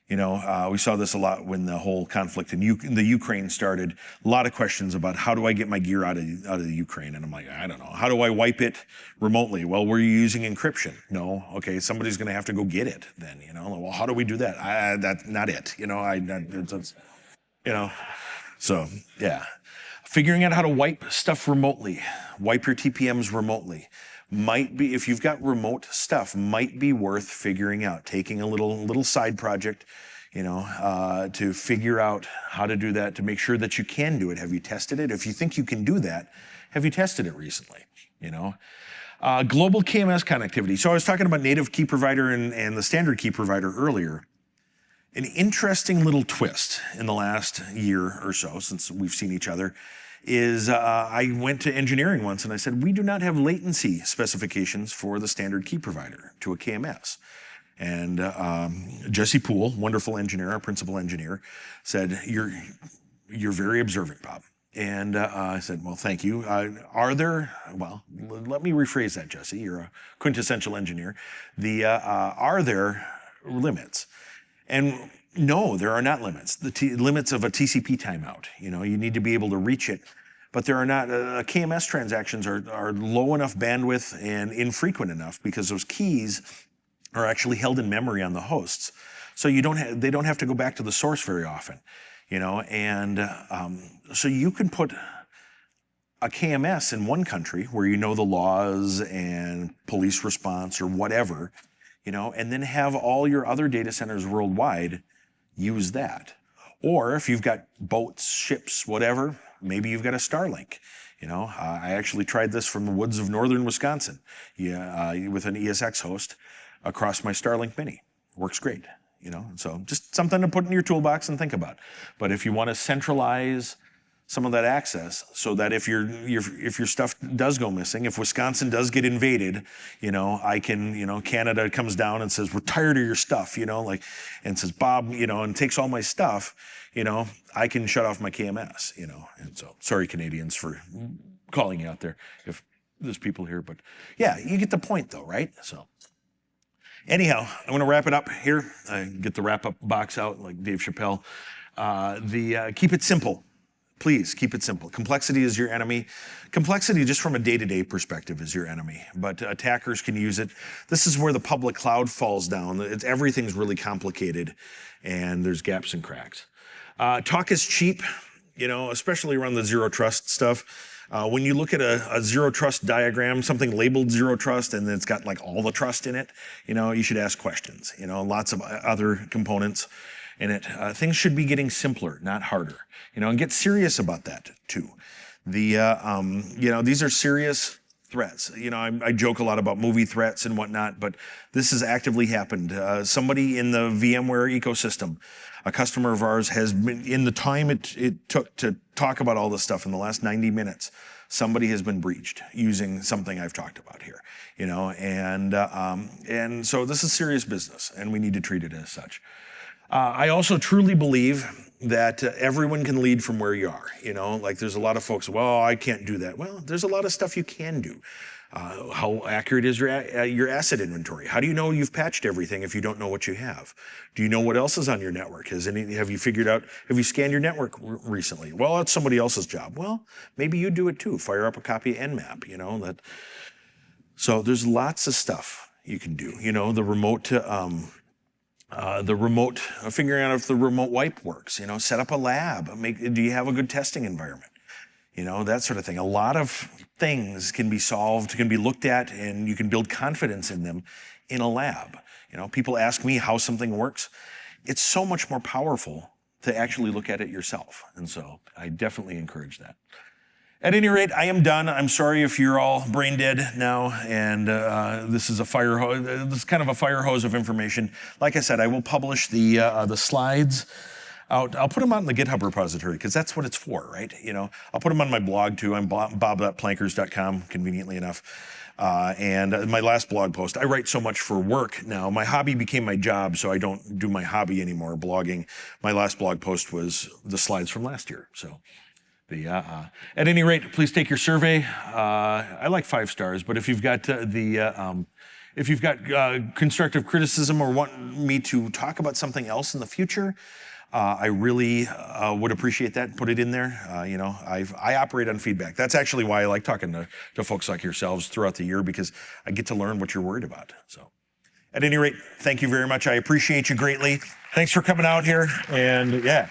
We saw this a lot when the whole conflict in the Ukraine started. A lot of questions about how do I get my gear out of the Ukraine? And I'm like, I don't know. How do I wipe it remotely? Well, were you using encryption? No. Okay, somebody's going to have to go get it then. Well, how do we do that? That's not it. So yeah, figuring out how to wipe stuff remotely, wipe your TPMs remotely. Might be, if you've got remote stuff, might be worth figuring out, taking a little side project, to figure out how to do that, to make sure that you can do it. Have you tested it? If you think you can do that, have you tested it recently? Global KMS connectivity. So I was talking about native key provider and the standard key provider earlier. An interesting little twist in the last year or so since we've seen each other is I went to engineering once and I said, we do not have latency specifications for the standard key provider to a KMS. And Jesse Poole, wonderful engineer, our principal engineer, said, you're very observant, Bob. And I said, well, thank you. Are there, well, let me rephrase that, Jesse. You're a quintessential engineer. Are there limits? And no, there are not limits. The limits of a TCP timeout. You need to be able to reach it. But there are not, KMS transactions are low enough bandwidth and infrequent enough because those keys are actually held in memory on the hosts. So they don't have to go back to the source very often. And so you can put a KMS in one country where the laws and police response or whatever, and then have all your other data centers worldwide use that. Or if you've got boats, ships, whatever, maybe you've got a Starlink. I actually tried this from the woods of northern Wisconsin, with an ESX host across my Starlink Mini. Works great. So just something to put in your toolbox and think about. But if you want to centralize some of that access so that if your stuff does go missing, if Wisconsin does get invaded, I can, Canada comes down and says, we're tired of your stuff, and says, Bob, and takes all my stuff, I can shut off my KMS, and so sorry, Canadians, for calling you out there if there's people here, but yeah, you get the point though, right? So. Anyhow, I'm going to wrap it up here. Get the wrap-up box out like Dave Chappelle. Keep it simple. Please keep it simple. Complexity is your enemy. Complexity, just from a day-to-day perspective, is your enemy. But attackers can use it. This is where the public cloud falls down. Everything's really complicated, and there's gaps and cracks. Talk is cheap, especially around the zero trust stuff. When you look at a zero trust diagram, something labeled zero trust, and then it's got like all the trust in it, you should ask questions, lots of other components in it. Things should be getting simpler, not harder, and get serious about that too. These are serious threats. I joke a lot about movie threats and whatnot, but this has actively happened. Somebody in the VMware ecosystem, a customer of ours, has been, in the time it took to talk about all this stuff in the last 90 minutes, somebody has been breached using something I've talked about here, and so this is serious business, and we need to treat it as such. I also truly believe that everyone can lead from where you are. Like there's a lot of folks, well, I can't do that. Well, there's a lot of stuff you can do. How accurate is your asset inventory? How do you know you've patched everything if you don't know what you have? Do you know what else is on your network? Have you scanned your network recently? Well, that's somebody else's job. Well, maybe you do it too. Fire up a copy of Nmap, So there's lots of stuff you can do. The remote figuring out if the remote wipe works, set up a lab, do you have a good testing environment? That sort of thing. A lot of things can be solved, can be looked at, and you can build confidence in them in a lab. People ask me how something works. It's so much more powerful to actually look at it yourself. And so I definitely encourage that. At any rate, I am done. I'm sorry if you're all brain dead now, and this is a fire hose. This is kind of a fire hose of information. Like I said, I will publish the slides out. I'll put them out in the GitHub repository because that's what it's for, right? I'll put them on my blog too. I'm bob.plankers.com, conveniently enough. And my last blog post, I write so much for work now. My hobby became my job, so I don't do my hobby anymore, blogging. My last blog post was the slides from last year. So. At any rate, please take your survey. I like 5 stars, but if you've got constructive criticism or want me to talk about something else in the future, I really would appreciate that. Put it in there. I operate on feedback. That's actually why I like talking to folks like yourselves throughout the year, because I get to learn what you're worried about. So, at any rate, thank you very much. I appreciate you greatly. Thanks for coming out here, and yeah.